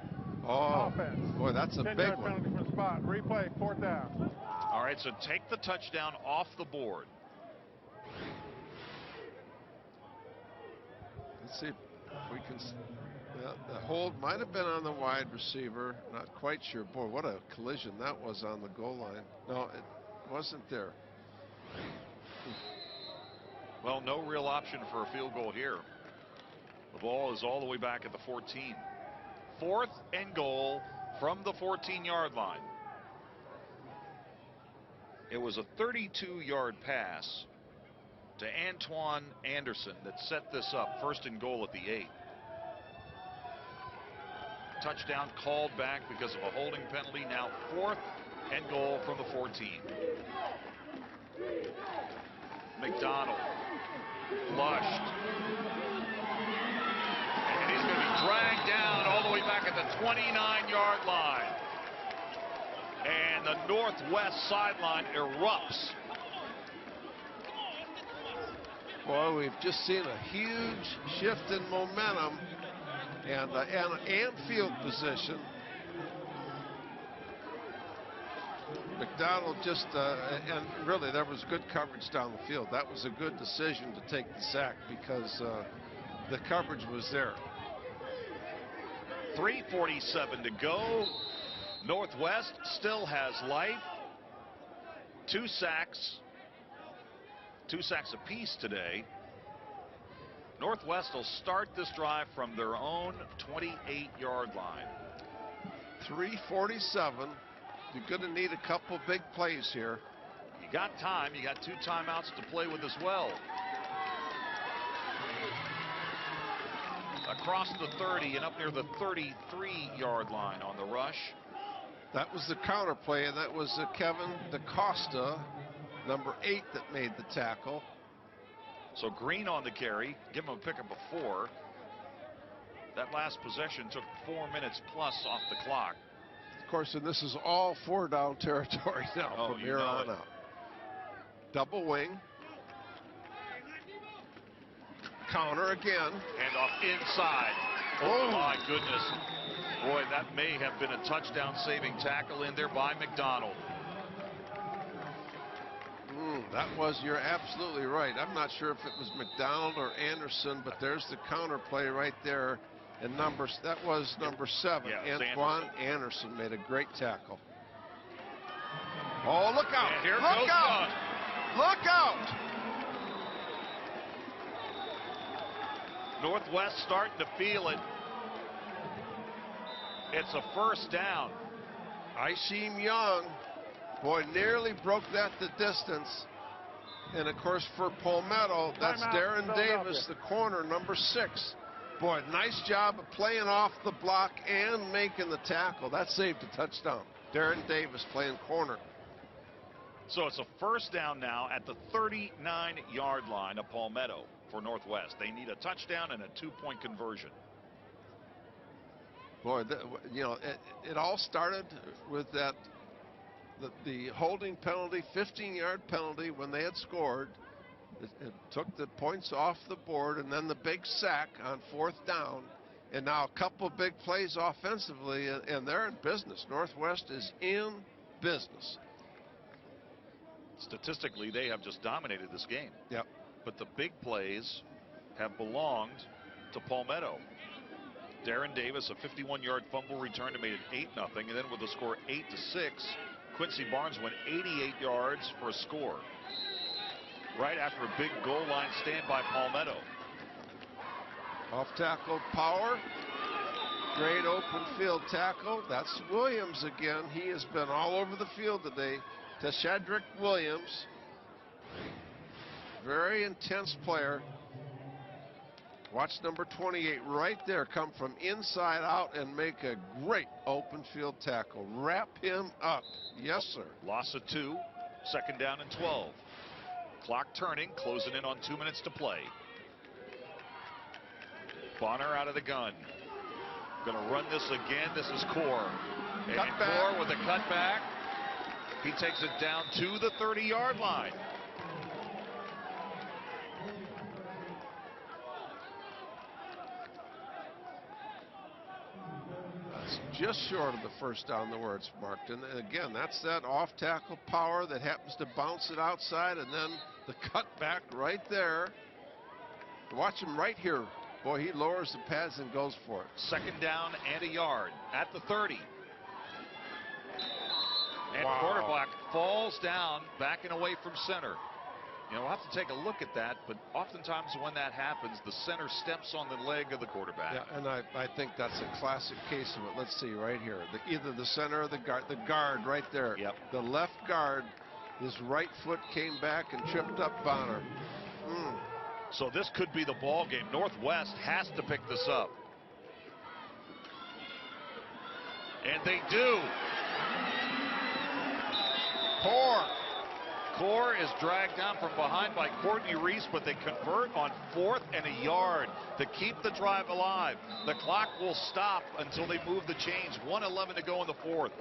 Oh, Offense. boy, that's a big 10-yard one. penalty from the spot. Replay, 4th down. All right, so take the touchdown off the board. Let's see if we can. Yeah, the hold might have been on the wide receiver. Not quite sure. Boy, what a collision that was on the goal line. No, wasn't there. Well, no real option for a field goal here. The ball is all the way back at the 14. 4th and goal from the 14-yard line. It was a 32-yard pass to Antoine Anderson that set this up. 1st and goal at the 8. Touchdown called back because of a holding penalty. Now 4th and goal from the 14. McDonald flushed. And he's going to be dragged down all the way back at the 29-yard line. And the northwest sideline erupts. Boy, we've just seen a huge shift in momentum and field position. McDonald just, and really there was good coverage down the field. That was a good decision to take the sack because the coverage was there. 3:47 to go. Northwest still has life. 2 sacks. 2 sacks apiece today. Northwest will start this drive from their own 28-yard line. 3:47. You're going to need a couple big plays here. You got time. You got 2 timeouts to play with as well. Across the 30 and up near the 33-yard line on the rush. That was the counter play, and that was Kevin DaCosta, number 8, that made the tackle. So Green on the carry. Give him a pickup of 4. That last possession took 4 minutes plus off the clock. Of course, and this is all 4-down territory now from here on out. Double wing. Counter again. And off inside. Oh my goodness. Boy, that may have been a touchdown-saving tackle in there by McDonald. That was, you're absolutely right. I'm not sure if it was McDonald or Anderson, but there's the counter play right there. And that was number 7. Yeah, Antoine Anderson made a great tackle. Oh, look out! Here Look out! Look out! Northwest starting to feel it. It's a 1st down. Isheem Young, boy, nearly broke that the distance. And of course, for PALmetto, that's Darren Davis, the corner, number 6. Boy, nice job of playing off the block and making the tackle. That saved a touchdown. Darren Davis playing corner. So it's a 1st down now at the 39-yard line of PALmetto for Northwest. They need a touchdown and a 2-point conversion. Boy, you know, it all started with that the holding penalty, 15-yard penalty when they had scored. It took the points off the board, and then the big sack on 4th down. And now a couple big plays offensively, and they're in business. Northwest is in business. Statistically, they have just dominated this game. Yep. But the big plays have belonged to PALmetto. Darren Davis, a 51-yard fumble return to made it 8-0, and then with the score 8-6, Quincy Barnes went 88 yards for a score. Right after a big goal line stand by PALmetto. Off tackle power. Great open field tackle. That's Williams again. He has been all over the field today. To Shedrick Williams. Very intense player. Watch number 28 right there come from inside out and make a great open field tackle. Wrap him up. Yes, sir. Loss of 2. 2nd down and 12. Clock turning, closing in on 2 minutes to play. Bonner out of the gun. Going to run this again. This is Core. And Core with a cutback. He takes it down to the 30-yard line. That's just short of the 1st down the where it's marked. And again, that's that off tackle power that happens to bounce it outside, and then the cutback right there. Watch him right here. Boy, he lowers the pads and goes for it. 2nd down and a yard at the 30. And wow. quarterback falls down, backing away from center. You know, we'll have to take a look at that, but oftentimes when that happens, the center steps on the leg of the quarterback. Yeah, and I think that's a classic case of it. Let's see right here. Either the center or the guard right there. Yep. The left guard, his right foot came back and tripped up Bonner. So this could be the ball game. Northwest has to pick this up. And they do. Core is dragged down from behind by Courtney Reese, but they convert on 4th and a yard to keep the drive alive. The clock will stop until they move the chains. 1:11 to go in the 4th.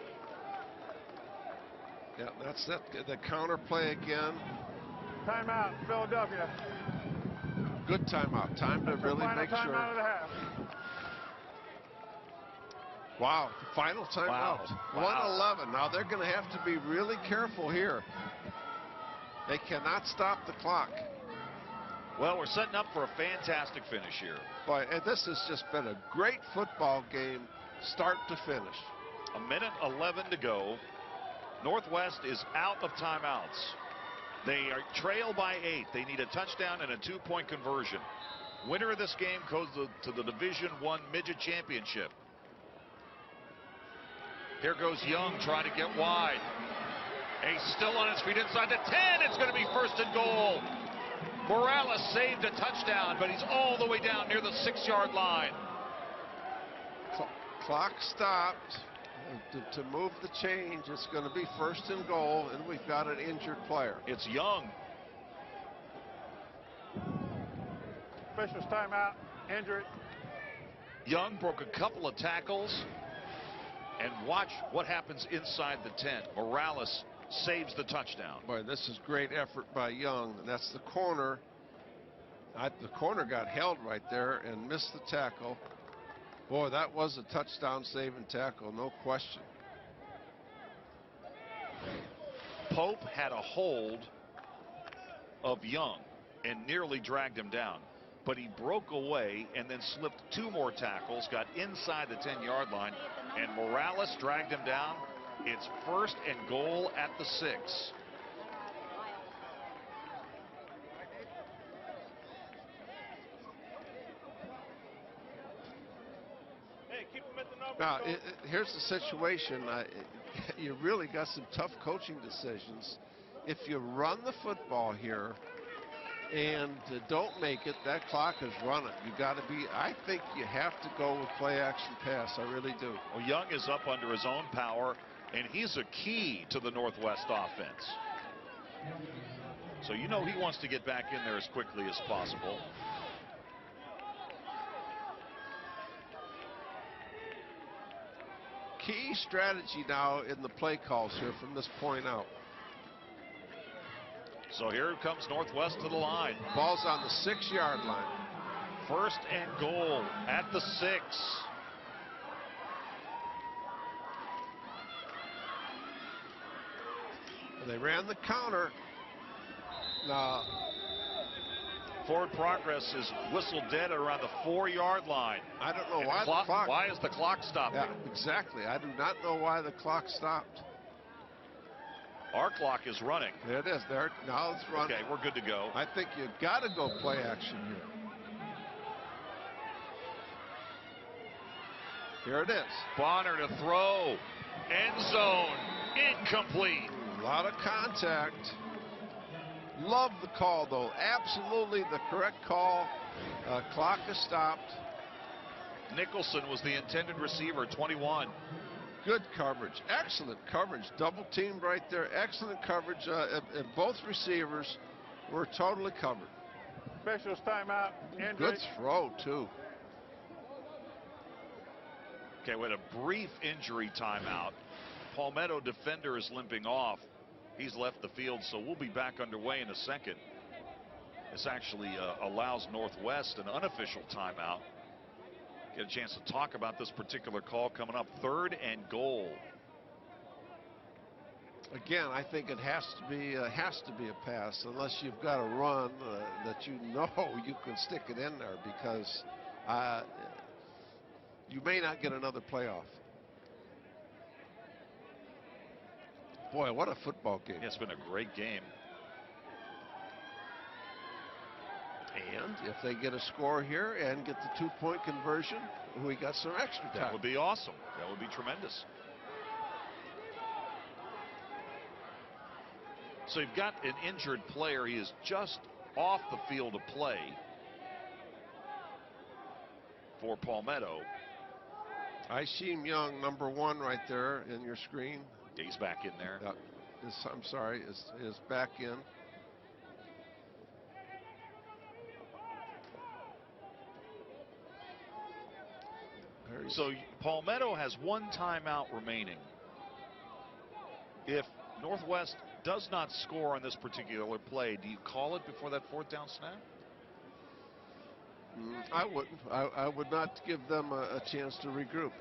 Yeah, that's that. The counter play again. Timeout, Philadelphia. Good timeout. Time to really make sure. Timeout of the half. Wow, final timeout. Wow. 1:11. Now they're going to have to be really careful here. They cannot stop the clock. Well, we're setting up for a fantastic finish here. Boy, and this has just been a great football game, start to finish. 1:11 to go. Northwest is out of timeouts. They are trailed by 8. They need a touchdown and a 2-point conversion. Winner of this game goes to the Division I Midget Championship. Here goes Young trying to get wide. He's still on his feet inside the 10. It's going to be 1st and goal. Morales saved a touchdown, but he's all the way down near the 6-yard line. Clock stopped. To move the change, it's going to be 1st and goal, and we've got an injured player. It's Young. Officials timeout, injured. Young broke a couple of tackles. And watch what happens inside the 10. Morales saves the touchdown. Boy, this is great effort by Young, and that's the corner. The corner got held right there and missed the tackle. Boy, that was a touchdown-saving tackle, no question. Pope had a hold of Young and nearly dragged him down. But he broke away and then slipped 2 more tackles, got inside the 10-yard line, and Morales dragged him down. It's 1st and goal at the 6. Now, here's the situation. You really got some tough coaching decisions. If you run the football here and don't make it, that clock is running. You got to be, I think you have to go with play action pass. I really do. Well, Young is up under his own power, and he's a key to the Northwest offense. So you know he wants to get back in there as quickly as possible. Key strategy now in the play calls here from this point out. So here comes Northwest to the line. Ball's on the 6-yard line. 1st and goal at the 6. They ran the counter. Now, forward progress is whistled dead at around the 4-yard line. I don't know why the clock. Why is the clock stopping? Yeah, exactly. I do not know why the clock stopped. Our clock is running. There it is. There. Now it's running. Okay, we're good to go. I think you got to go play action here. Here it is. Bonner to throw. End zone. Incomplete. A lot of contact. Love the call, though. Absolutely the correct call. Clock is stopped. Nicholson was the intended receiver, 21. Good coverage. Excellent coverage. Double teamed right there. Excellent coverage. And both receivers were totally covered. Officials timeout, injured. Good throw, too. Okay, we had a brief injury timeout. PALmetto defender is limping off. He's left the field, so we'll be back underway in a second. This actually allows Northwest an unofficial timeout. Get a chance to talk about this particular call coming up. 3rd and goal. Again, I think it has to be a pass unless you've got a run that you know you can stick it in there, because you may not get another playoff. Boy, what a football game. Yeah, it's been a great game. And if they get a score here and get the 2-point conversion, we got some extra time. That would be awesome. That would be tremendous. So you've got an injured player. He is just off the field of play for PALmetto. Isheem Young, number 1 right there in your screen. He's back in there. I'm sorry, is back in. So PALmetto has 1 timeout remaining. If Northwest does not score on this particular play, do you call it before that 4th down snap? I wouldn't. I would not give them a chance to regroup.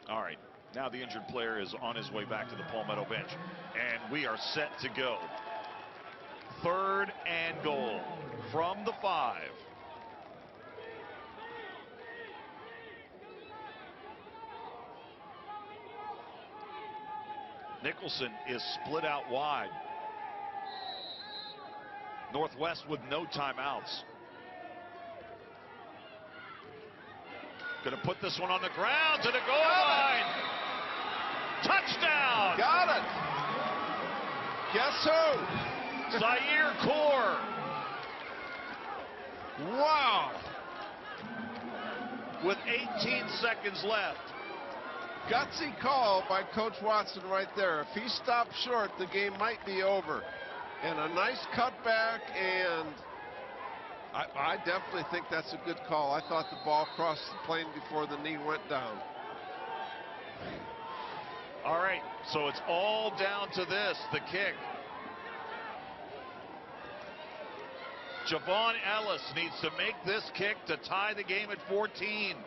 All right. Now the injured player is on his way back to the PALmetto bench. And we are set to go. 3rd and goal from the 5. Nicholson is split out wide. Northwest with no timeouts. Going to put this one on the ground to the goal line. Touchdown! Got it. Guess who? Zaire Core. Wow. With 18 seconds left. Gutsy call by Coach Watson right there. If he stopped short, the game might be over. And a nice cutback, and I definitely think that's a good call. I thought the ball crossed the plane before the knee went down. All right, so it's all down to this, the kick. Javon Ellis needs to make this kick to tie the game at 14.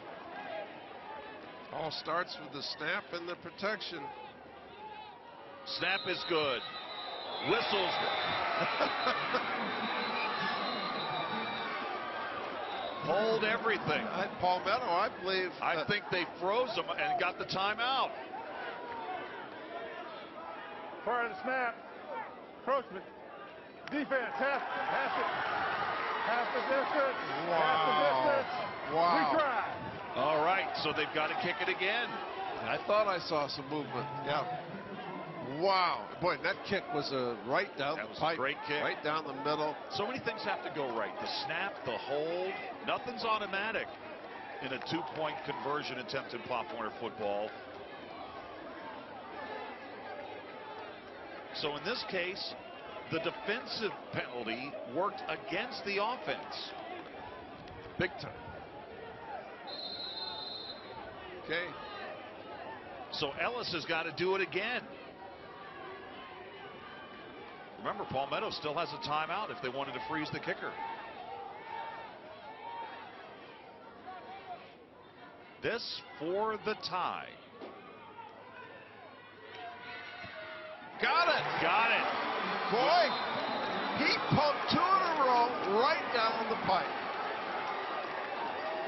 All starts with the snap and the protection. Snap is good. Whistles. Hold everything. PALmetto, I believe. I think they froze him and got the timeout. Prior to the snap, encroachment. Defense half the distance. Wow. Half the distance. Wow. Retry. All right, so they've got to kick it again. I thought I saw some movement. Yeah. Wow. Boy, that kick was right down the pipe. A great kick. Right down the middle. So many things have to go right. The snap, the hold, nothing's automatic in a 2-point conversion attempt in Pop Warner football. So in this case, the defensive penalty worked against the offense. Big time. Okay. So Ellis has got to do it again. Remember, PALmetto still has a timeout if they wanted to freeze the kicker. This for the tie. Got it. Got it. Boy, he pumped 2 in a row right down the pipe.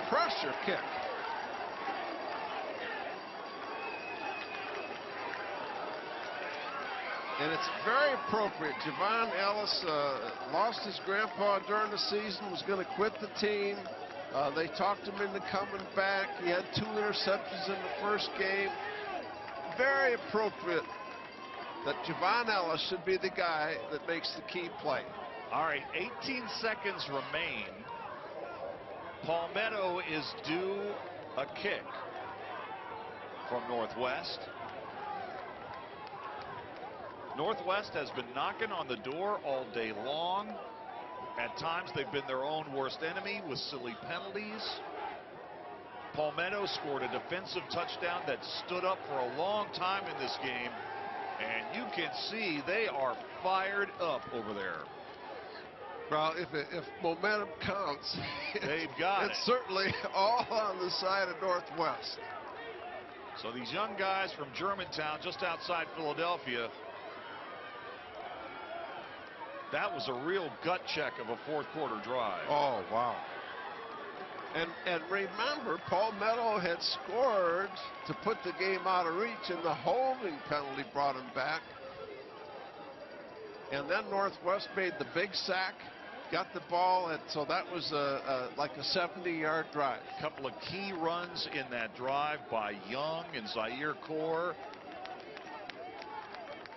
Pressure kick. And it's very appropriate. Javon Ellis lost his grandpa during the season, was going to quit the team. They talked him into coming back. He had 2 interceptions in the first game. Very appropriate that Javon Ellis should be the guy that makes the key play. All right, 18 seconds remain. PALmetto is due a kick from Northwest. Northwest has been knocking on the door all day long. At times they've been their own worst enemy with silly penalties. PALmetto scored a defensive touchdown that stood up for a long time in this game. And you can see they are fired up over there. Well, if momentum counts, they've got it's certainly all on the side of Northwest. So these young guys from Germantown, just outside Philadelphia, that was a real gut check of a 4th quarter drive. Oh, wow. And remember, PALmetto had scored to put the game out of reach, and the holding penalty brought him back. And then Northwest made the big sack, got the ball, and so that was like a 70-yard drive. A couple of key runs in that drive by Young and Zaire Core.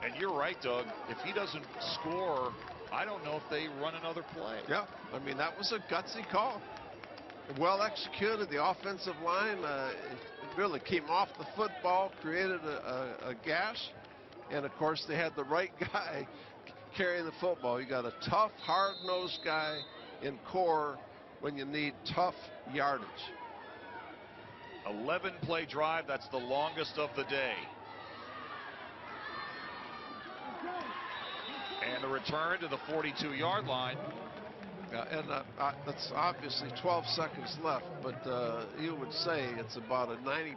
And you're right, Doug. If he doesn't score, I don't know if they run another play. Yeah, I mean, that was a gutsy call. Well executed. The offensive line really came off the football, created a gash, and of course they had the right guy carrying the football. You got a tough, hard-nosed guy in Core when you need tough yardage. 11-play drive. That's the longest of the day. And the return to the 42-yard line. And that's obviously 12 seconds left, but you would say it's about a 90%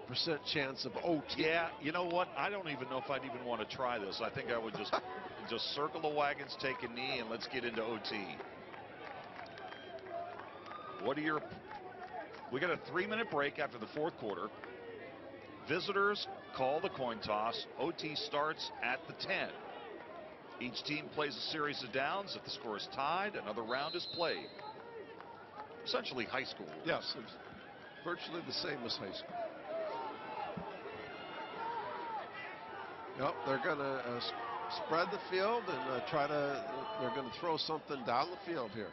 chance of OT. Yeah, you know what? I don't even know if I'd even want to try this. I think I would just circle the wagons, take a knee, and let's get into OT. We got a 3-minute break after the fourth quarter. Visitors call the coin toss. OT starts at the 10. Each team plays a series of downs. If the score is tied, another round is played. Essentially high school. Yes, it's virtually the same as high school. Yep, they're going to spread the field and they're going to throw something down the field here.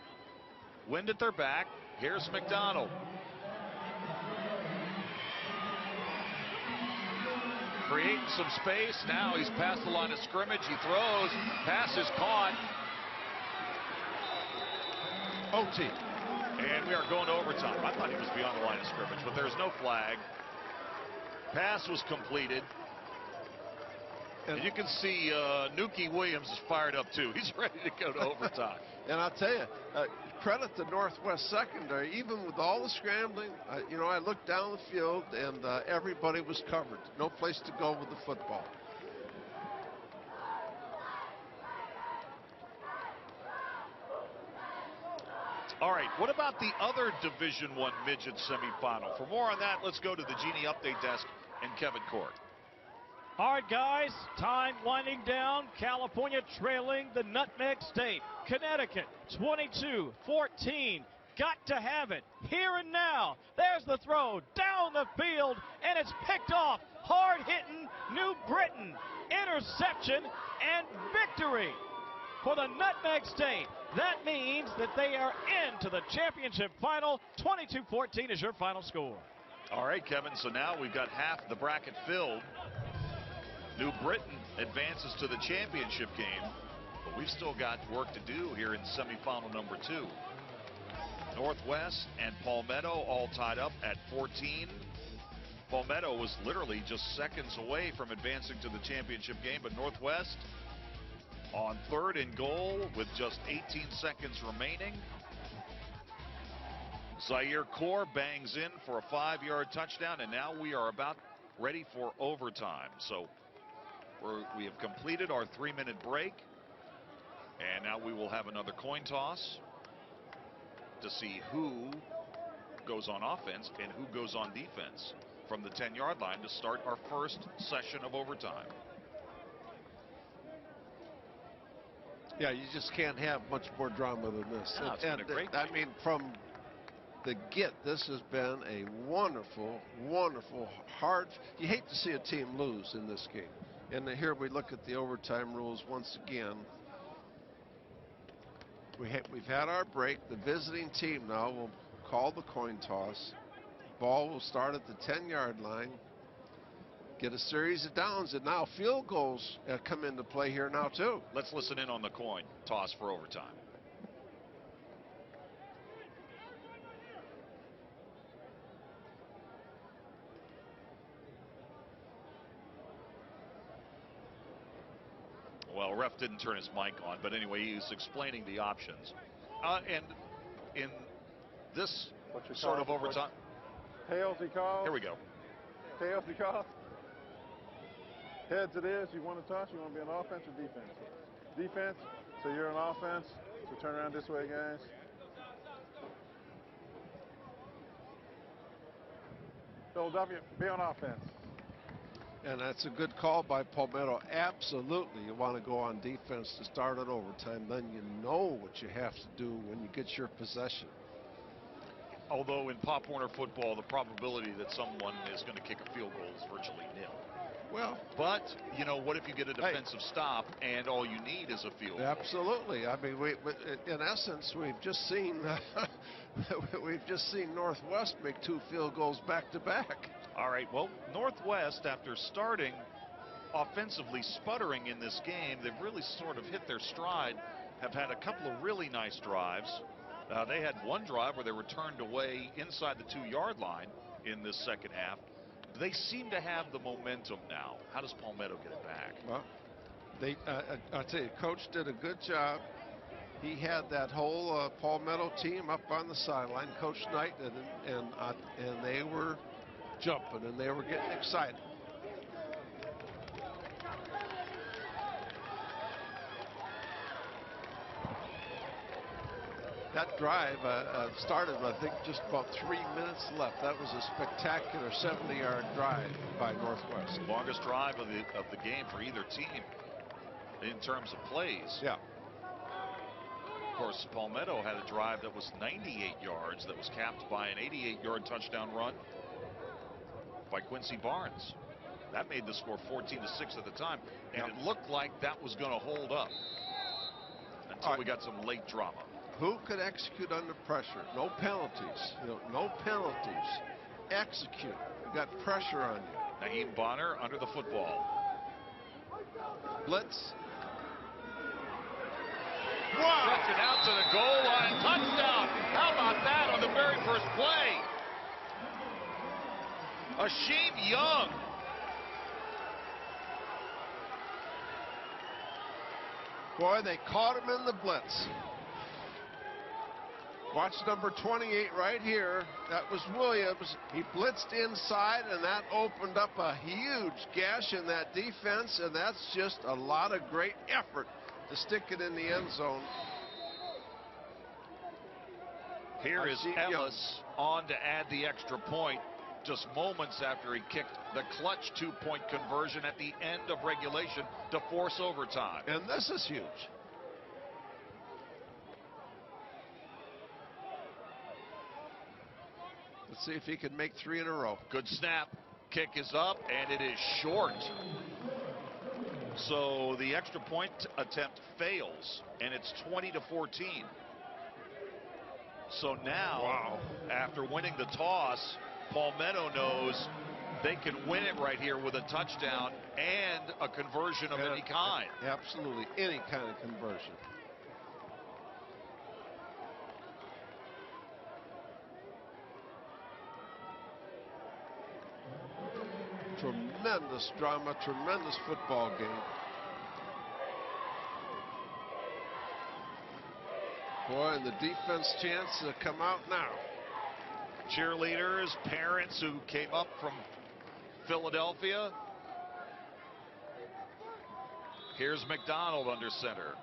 Wind at their back. Here's McDonald. Creating some space. Now he's past the line of scrimmage. He throws. Pass is caught. OT. And we are going to overtime. I thought he was beyond the line of scrimmage, but there's no flag. Pass was completed. And you can see Nuki Williams is fired up too. He's ready to go to overtime. And I'll tell you, credit to Northwest secondary. Even with all the scrambling, I looked down the field and everybody was covered. No place to go with the football. All right, what about the other Division I midget semifinal? For more on that, let's go to the Genie Update Desk and Kevin Court. All right, guys, time winding down. California trailing the Nutmeg State. Connecticut, 22-14. Got to have it here and now. There's the throw down the field, and it's picked off. Hard-hitting New Britain. Interception and victory for the Nutmeg State. That means that they are into the championship final. 22-14 is your final score. All right, Kevin, so now we've got half the bracket filled. New Britain advances to the championship game, but we've still got work to do here in semifinal number 2. Northwest and PALmetto all tied up at 14. PALmetto was literally just seconds away from advancing to the championship game, but Northwest on 3rd and goal with just 18 seconds remaining. Zaire Core bangs in for a 5-yard touchdown, and now we are about ready for overtime. So we have completed our 3-minute break, and now we will have another coin toss to see who goes on offense and who goes on defense from the 10-yard line to start our first session of overtime. Yeah, you just can't have much more drama than this. No, it's been a great I mean, from the get, this has been a wonderful, wonderful, hard. You hate to see a team lose in this game. And here we look at the overtime rules once again. We've had our break. The visiting team now will call the coin toss. Ball will start at the 10-yard line. Get a series of downs, and now field goals come into play here now too. Let's listen in on the coin toss for overtime. Well, ref didn't turn his mic on, but anyway, he was explaining the options. And in this sort of overtime. Tails he calls. Here we go. Tails he calls. Heads it is. You want to toss? You want to be on offense or defense? Defense. So you're on offense. So turn around this way, guys. Philadelphia, be on offense. And that's a good call by Palmetto. Absolutely, you want to go on defense to start at overtime. Then you know what you have to do when you get your possession. Although in Pop Warner football, the probability that someone is going to kick a field goal is virtually nil. Well, but you know, what if you get a defensive stop and all you need is a field goal? Absolutely. I mean, in essence, we've just seen Northwest make 2 field goals back to back. All right. Well, Northwest, after starting offensively sputtering in this game, they've really sort of hit their stride. Have had a couple of really nice drives. They had one drive where they were turned away inside the 2-yard line in this second half. They seem to have the momentum now. How does Palmetto get it back? Well, I'll tell you, Coach did a good job. He had that whole Palmetto team up on the sideline, Coach Knight, and they were jumping and they were getting excited. That drive started, I think, just about 3 minutes left. That was a spectacular 70-yard drive by Northwest. Longest drive of the game for either team in terms of plays. Yeah. Of course, Palmetto had a drive that was 98 yards that was capped by an 88-yard touchdown run by Quincy Barnes. That made the score 14-6 at the time, and it looked like that was going to hold up until we got some late drama. Who could execute under pressure? No penalties. No penalties. Execute. You got pressure on you. Naheem Bonner under the football. Blitz. Wow! Stretching out to the goal line. Touchdown. How about that on the very first play? Asheem Young. Boy, they caught him in the blitz. Watch number 28 right here. That was Williams. He blitzed inside, and that opened up a huge gash in that defense, and that's just a lot of great effort to stick it in the end zone. Here is Ellis on to add the extra point just moments after he kicked the clutch 2-point conversion at the end of regulation to force overtime. And this is huge. Let's see if he can make 3 in a row. Good snap. Kick is up, and it is short. So the extra point attempt fails, and it's 20-14. So now, after winning the toss, Palmetto knows they can win it right here with a touchdown and a conversion of any kind. Absolutely, any kind of conversion. Tremendous drama, tremendous football game. Boy, and the defense chance to come out now. Cheerleaders, parents who came up from Philadelphia. Here's McDonald under center.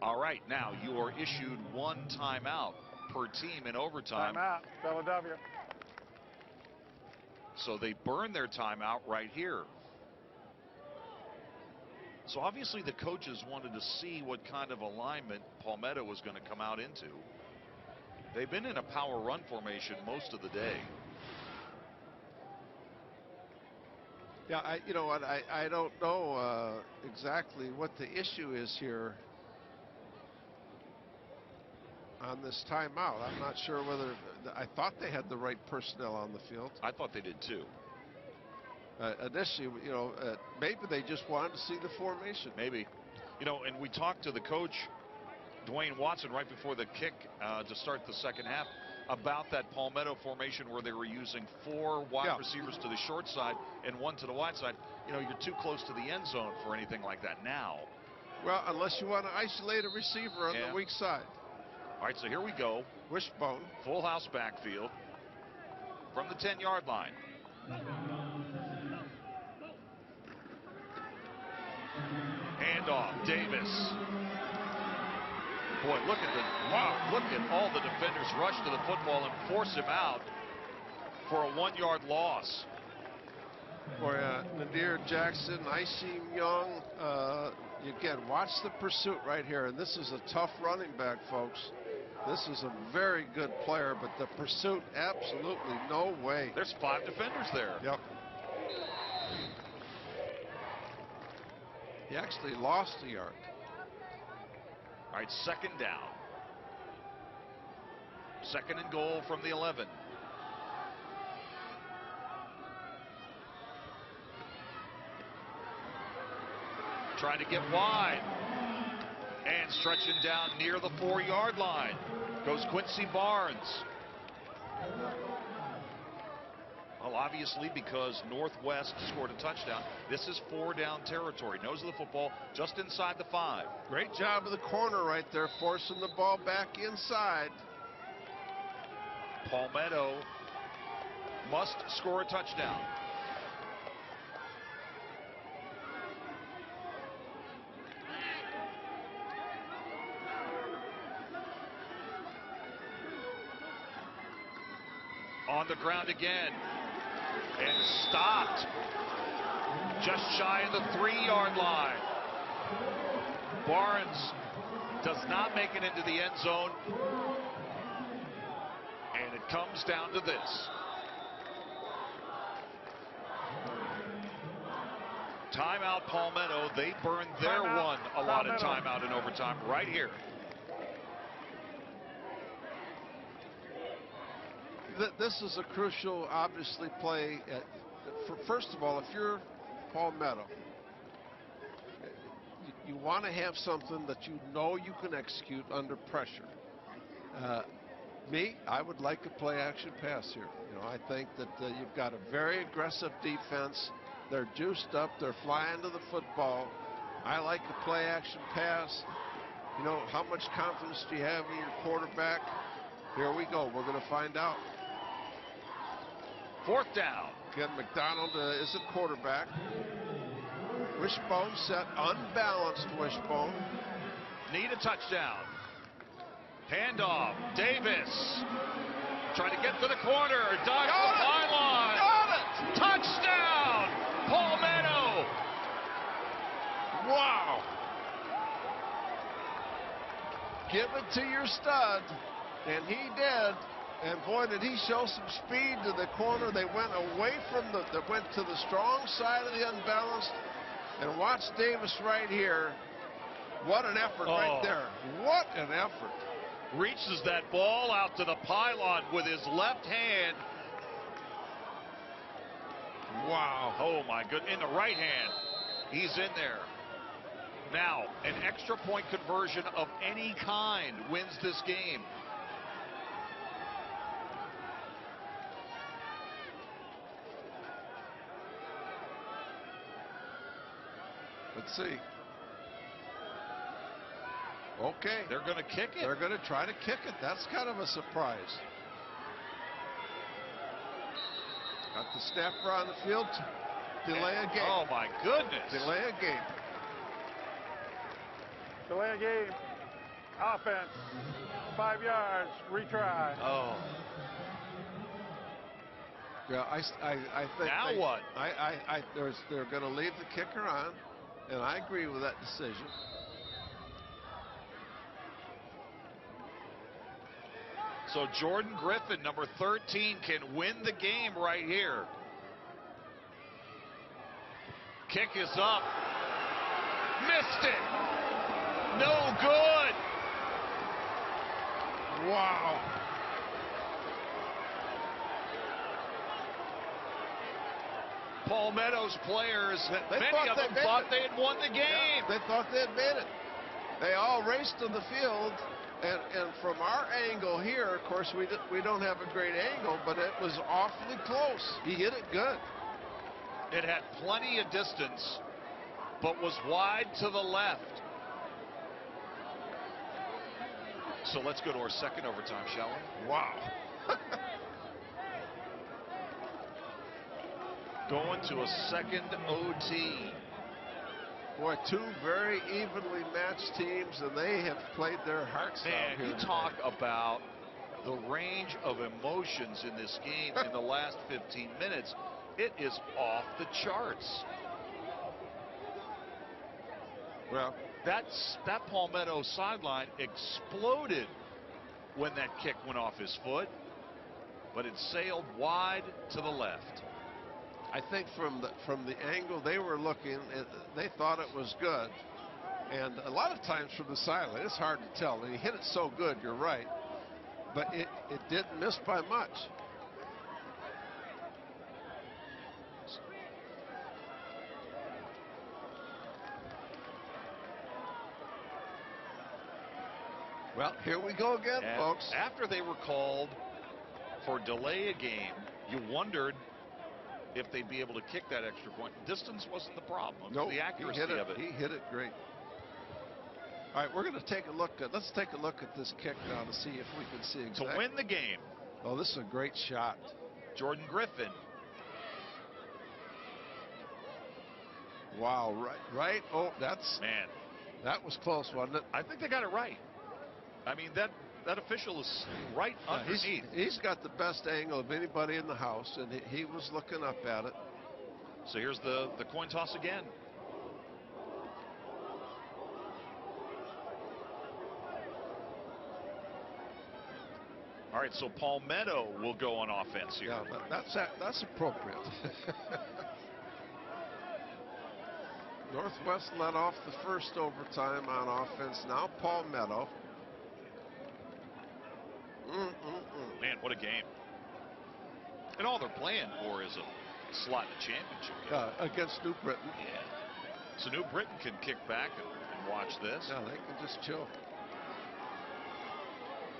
All right, now you are issued 1 timeout per team in overtime. Timeout, Philadelphia. So they burn their timeout right here. So obviously the coaches wanted to see what kind of alignment Palmetto was going to come out into. They've been in a power run formation most of the day. Yeah, you know what, I don't know exactly what the issue is here on this timeout. I'm not sure whether, I thought they had the right personnel on the field. I thought they did too. Initially, you know, maybe they just wanted to see the formation. Maybe. You know, and we talked to the coach, Dwayne Watson, right before the kick to start the second half about that Palmetto formation where they were using 4 wide receivers to the short side and 1 to the wide side. You know, you're too close to the end zone for anything like that now. Well, unless you want to isolate a receiver on the weak side. All right, so here we go. Wishbone. Full house backfield from the 10-yard line. Handoff, Davis. Boy, look at all the defenders rush to the football and force him out. for a 1-yard loss. For Nadir Jackson, Iseem Young. Again, watch the pursuit right here. And this is a tough running back, folks. This is a very good player, but the pursuit, absolutely no way. There's 5 defenders there. Yep. He actually lost a yard. All right, 2nd down. 2nd and goal from the 11. Trying to get wide. And stretching down near the 4-yard line goes Quincy Barnes. Well, obviously, because Northwest scored a touchdown, this is 4-down territory. Nose of the football just inside the 5. Great job of the corner right there, forcing the ball back inside. PALmetto must score a touchdown. On the ground again. And stopped just shy of the 3-yard line. Barnes does not make it into the end zone. And it comes down to this. Timeout, PALmetto. They burned their one allotted timeout in overtime right here. This is a crucial, obviously, play. First of all, if you're PALmetto, you want to have something that you know you can execute under pressure. I would like a play-action pass here. You know, I think that you've got a very aggressive defense. They're juiced up. They're flying to the football. I like a play-action pass. You know, how much confidence do you have in your quarterback? Here we go. We're going to find out. 4th down. Again, McDonald is a quarterback. Wishbone set, unbalanced Wishbone. Need a touchdown. Handoff. Davis trying to get to the corner. Dodge the pylon. Got it. Touchdown. PALmetto. Wow. Give it to your stud. And he did. And boy, did he show some speed to the corner. They went away from they went to the strong side of the unbalanced. And watch Davis right here. What an effort right there. What an effort. Reaches that ball out to the pylon with his left hand. Wow. Oh my goodness. In the right hand. He's in there. Now, an extra point conversion of any kind wins this game. Let's see. Okay. They're going to kick it. They're going to try to kick it. That's kind of a surprise. Got the snapper on the field to delay a game. Oh, my goodness. Delay a game. Delay a game. Offense. 5 yards. Retry. Oh. Yeah, I think. Now what? They're going to leave the kicker on, and I agree with that decision. So Jordan Griffin, number 13, can win the game right here. Kick is up. Missed it. No good. Wow. PALmetto's players, many of them thought they had won the game. Yeah, they thought they had made it. They all raced to the field. And from our angle here, of course, we don't have a great angle, but it was awfully close. He hit it good. It had plenty of distance, but was wide to the left. So let's go to our second overtime, shall we? Wow. Going to a second OT. Boy, two very evenly matched teams, and they have played their hearts out here. Man, you talk about The range of emotions in this game in the last 15 minutes, it is off the charts. Well, that PALmetto sideline exploded when that kick went off his foot, but it sailed wide to the left. I think from the angle they were looking, they thought it was good. And a lot of times from the sideline, it's hard to tell. And he hit it so good, you're right. But it didn't miss by much. Well, here we go again, and folks. After they were called for delay a game, you wondered if they'd be able to kick that extra point. Distance wasn't the problem. Nope, The accuracy of it. He hit it great. All right, we're going to take a look at. Let's take a look at this kick now to see if we can see exactly. To win the game. Oh, this is a great shot. Jordan Griffin. Wow, right. Oh, man. That was close, wasn't it? I think they got it right. I mean, that official is right underneath. He's got the best angle of anybody in the house, and he was looking up at it. So here's the coin toss again. All right, so PALmetto will go on offense here. Yeah, that's appropriate. Northwest led off the first overtime on offense. Now PALmetto. Man, what a game. And all they're playing for is a slot in the championship game. Against New Britain. Yeah. So New Britain can kick back and watch this. Yeah, they can just chill.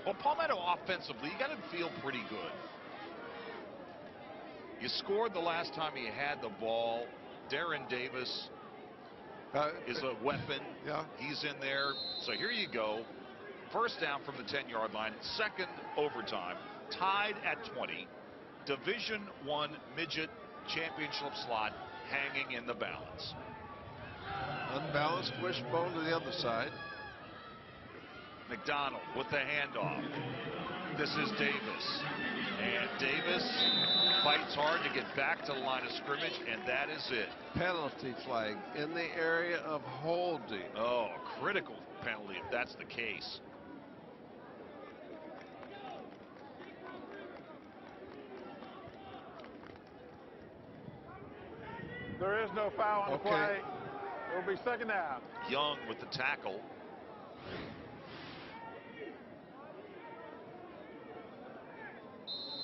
Well, PALmetto offensively, you got to feel pretty good. You scored the last time you had the ball. Darren Davis is a weapon. Yeah. He's in there. So here you go. First down from the 10-yard line. Second overtime. Tied at 20. Division I midget championship slot hanging in the balance. Unbalanced wishbone to the other side. McDonald with the handoff. This is Davis. And Davis fights hard to get back to the line of scrimmage, and that is it. Penalty flag in the area of holding. Oh, a critical penalty if that's the case. There is no foul on the play. It will be second down. Young with the tackle.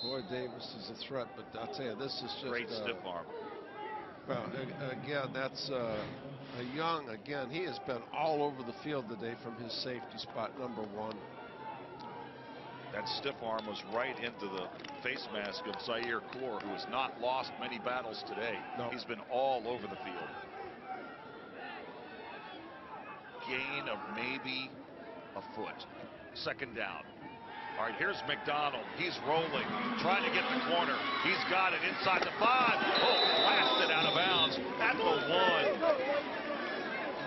Boy, Davis is a threat, but I'll tell you, this is just great stiff arm. Well, again, that's a Young. Again, he has been all over the field today from his safety spot, number 1. That stiff arm was right into the face mask of Zaire Core, who has not lost many battles today. No. He's been all over the field. Gain of maybe a foot. Second down. All right, here's McDonald. He's rolling, trying to get the corner. He's got it inside the 5. Oh, blasted out of bounds at the 1.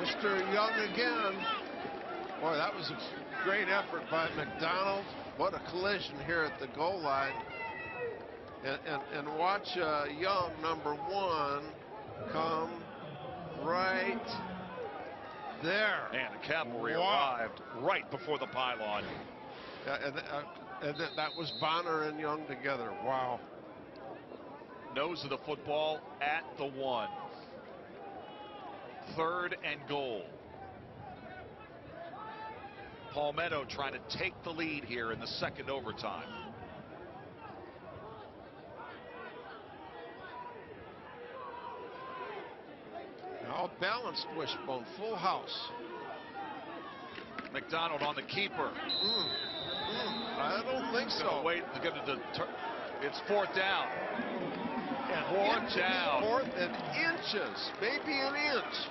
Mr. Young again. Boy, that was a great effort by McDonald. What a collision here at the goal line. And watch Young, number 1, come right there. And the cavalry arrived right before the pylon. And that was Bonner and Young together. Wow. Nose of the football at the 1. 3rd and goal. PALmetto trying to take the lead here in the second overtime. Now balanced wishbone, full house. McDonald on the keeper. I don't think so. Wait, it's 4th down. And 4th down. 4th and inches, maybe an inch.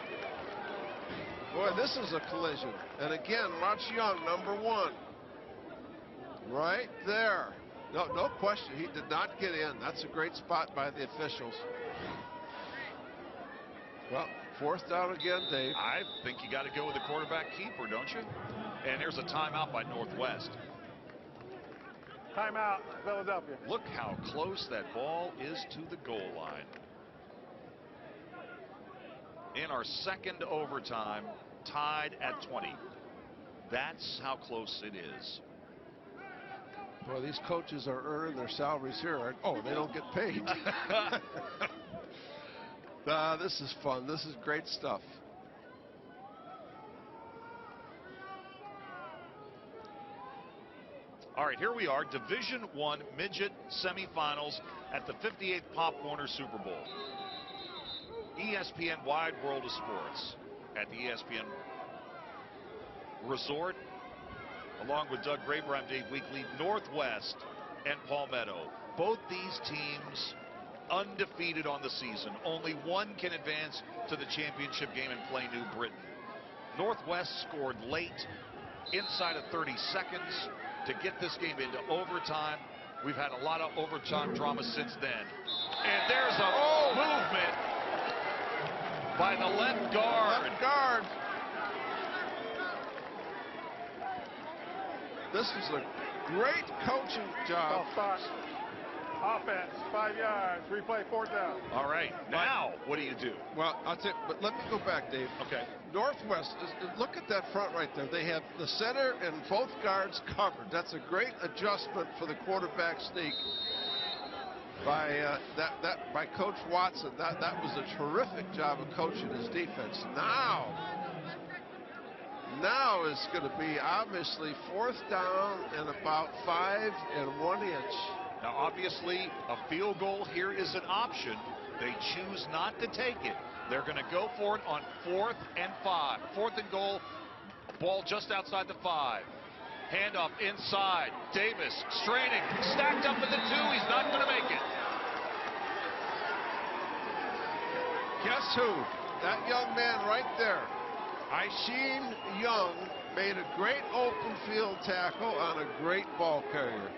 Boy, this is a collision. And again, watch Young, number 1. Right there. No question, he did not get in. That's a great spot by the officials. Well, 4th down again, Dave. I think you got to go with the quarterback keeper, don't you? And there's a timeout by Northwest. Timeout, Philadelphia. Look how close that ball is to the goal line. In our second overtime, tied at 20. That's how close it is. Boy, these coaches are earning their salaries here. Oh, they don't get paid. This is fun. This is great stuff. All right, here we are, Division I midget semifinals at the 58th Pop Warner Super Bowl. ESPN Wide World of Sports at the ESPN Resort, along with Doug Graber. I'm Dave Weekly. Northwest and PALmetto. Both these teams undefeated on the season. Only one can advance to the championship game and play New Britain. Northwest scored late, inside of 30 seconds, to get this game into overtime. We've had a lot of overtime drama since then. And there's a movement by the left guard. Left guard. This is a great coaching job. Start. Offense, 5 yards. Replay, 4th down. All right, now what do you do? Well, I'll tell you, but let me go back, Dave. Okay. Northwest, look at that front right there. They have the center and both guards covered. That's a great adjustment for the quarterback sneak by by Coach Watson. That was a terrific job of coaching his defense. Now it's going to be obviously 4th down and about 5 1/inch. Now, obviously, a field goal here is an option. They choose not to take it. They're going to go for it on 4th and 5. 4th and goal. Ball just outside the 5. Handoff inside. Davis straining. Stacked up in the 2. He's not going to make it. Guess who? That young man right there. Aishin Young made a great open field tackle on a great ball carrier.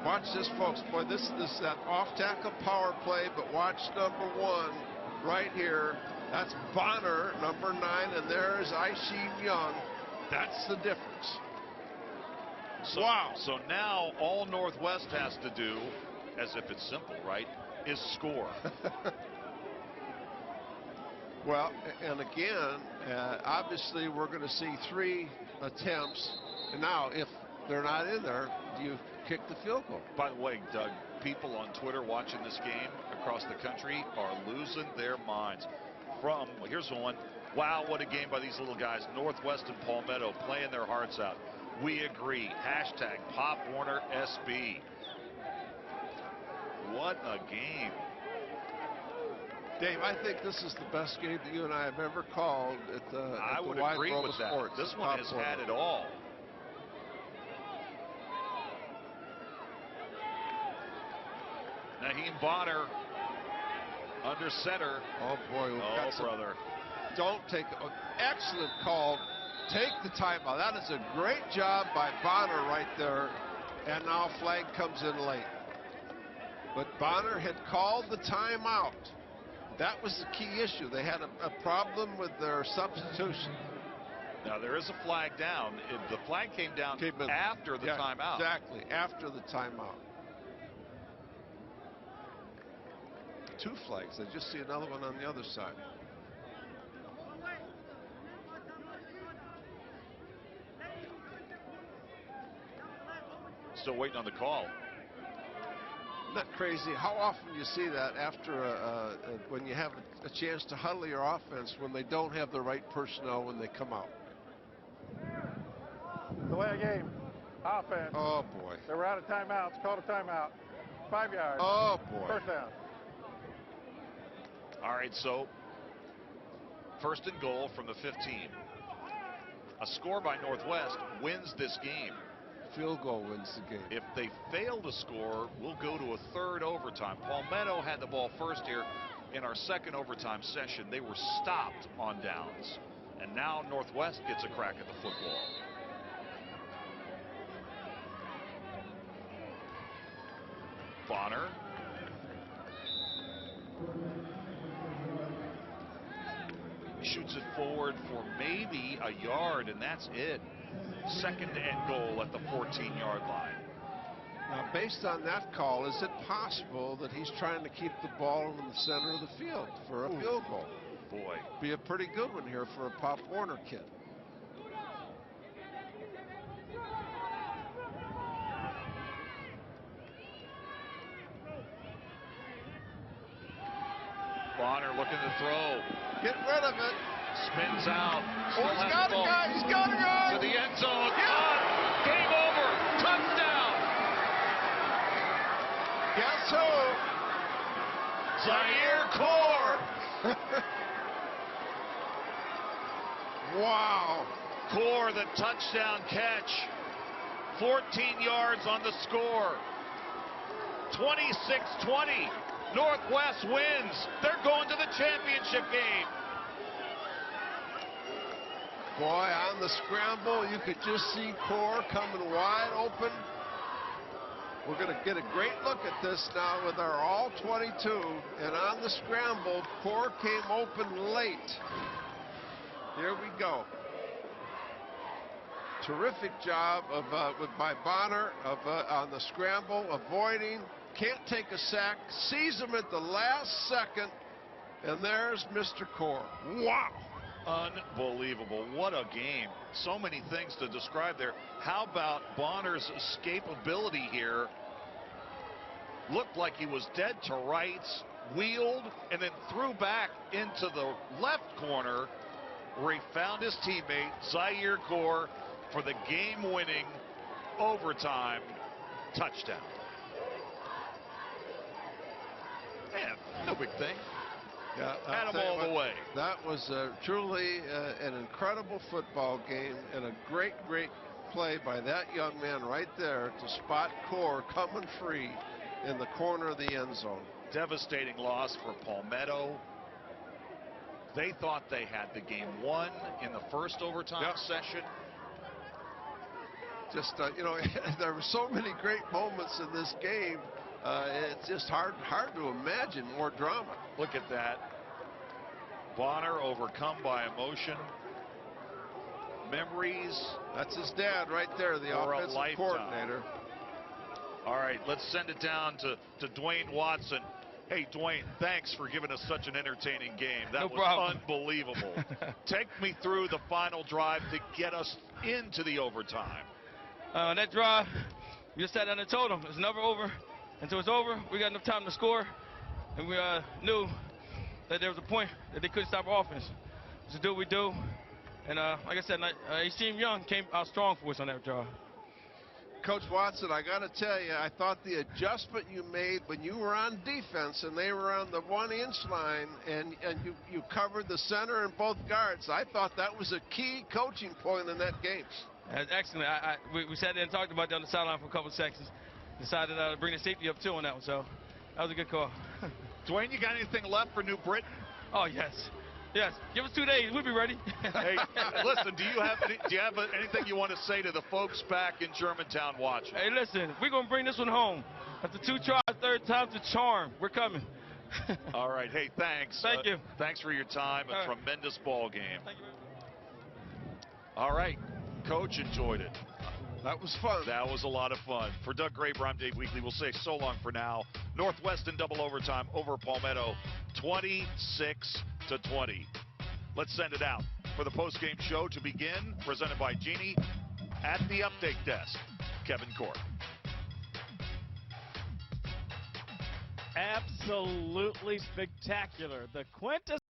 Watch this, folks. Boy, this is that off-tackle power play, but watch number 1 right here. That's Bonner, number 9, and there's Aishin Young. That's the difference. Wow. So now all Northwest has to do, as if it's simple, right, is score. Well, and again, obviously we're going to see 3 attempts. And now, if they're not in there, do you kick the field goal? By the way, Doug, people on Twitter watching this game across the country are losing their minds. Here's one. Wow, what a game by these little guys. Northwest and PALmetto playing their hearts out. We agree. Hashtag Pop Warner SB. What a game. Dave, I think this is the best game that you and I have ever called at the I would Wide agree World with of that. Sports. This one has had it all. Naheem Bonner under center. Oh boy, brother. Don't take excellent call. Take the timeout. That is a great job by Bonner right there. And now flag comes in late. But Bonner had called the timeout. That was the key issue. They had a problem with their substitution. Now there is a flag down. The flag came down after the timeout. Exactly, after the timeout. 2 flags. I just see another one on the other side. Still waiting on the call. Isn't that crazy? How often do you see that after when you have a chance to huddle your offense when they don't have the right personnel when they come out? Delay of game. Offense. Oh boy. They were out of timeouts. Called a timeout. 5 yards. Oh boy. 1st down. All right, so 1st and goal from the 15. A score by Northwest wins this game. Field goal wins the game. If they fail to score, we'll go to a 3rd overtime. PALmetto had the ball first here in our 2nd overtime session. They were stopped on downs. And now Northwest gets a crack at the football. Bonner. Shoots it forward for maybe a yard, and that's it. 2nd and goal at the 14-yard line. Now, based on that call, is it possible that he's trying to keep the ball in the center of the field for a field goal? Boy. Be a pretty good one here for a Pop Warner kid. Bonner looking to throw. Get rid of it. Spins out. Oh, he's got a guy. He's got a guy. To the end zone. Yeah. Game over. Touchdown. Guess who? Zaire Core. Wow. Core, the touchdown catch. 14 yards on the score. 26-20. Northwest wins. They're going to the championship game. Boy, on the scramble, you could just see Core coming wide open. We're going to get a great look at this now with our all 22. And on the scramble, Core came open late. Here we go. Terrific job by Bonner on the scramble, avoiding. Can't take a sack. Sees him at the last second. And there's Mr. Core. Wow. Unbelievable. What a game. So many things to describe there. How about Bonner's escapability here? Looked like he was dead to rights, wheeled, and then threw back into the left corner where he found his teammate, Zaire Core, for the game-winning overtime touchdown. Man, no big thing. Yeah, had him all the way. That was truly an incredible football game and a great, great play by that young man right there to spot Core coming free in the corner of the end zone. Devastating loss for PALmetto. They thought they had the game won in the first overtime session. Just, you know, there were so many great moments in this game. It's just hard to imagine more drama. Look at that. Bonner overcome by emotion. Memories. That's his dad right there, the offensive coordinator. All right, let's send it down to Dwayne Watson. Hey, Dwayne, thanks for giving us such an entertaining game. That was unbelievable. Take me through the final drive to get us into the overtime. That drive, we just sat down and told them it's never over until it's over. We got enough time to score, and we knew that there was a point that they couldn't stop our offense. Just do what we do, and like I said, Extreme Young came out strong for us on that drive. Coach Watson, I got to tell you, I thought the adjustment you made when you were on defense and they were on the 1-inch line and you covered the center and both guards, I thought that was a key coaching point in that game. That's excellent. We sat there and talked about that on the sideline for a couple of seconds. Decided to bring the safety up too on that one, so that was a good call. Dwayne, you got anything left for New Britain? Oh, yes. Yes, give us 2 days. We'll be ready. Hey, listen, do you have anything you want to say to the folks back in Germantown watching? Hey, listen, we're going to bring this one home. After 2 tries, 3rd time's a charm. We're coming. All right. Hey, thanks. Thank you. Thanks for your time. A tremendous ball game. Thank you. All right. Coach enjoyed it. That was fun. That was a lot of fun. For Doug Graber, I'm Dave Weekley. We'll say so long for now. Northwest in double overtime over PALmetto, 26-20. Let's send it out for the postgame show to begin, presented by Genie. At the update desk, Kevin Court. Absolutely spectacular. The quintessential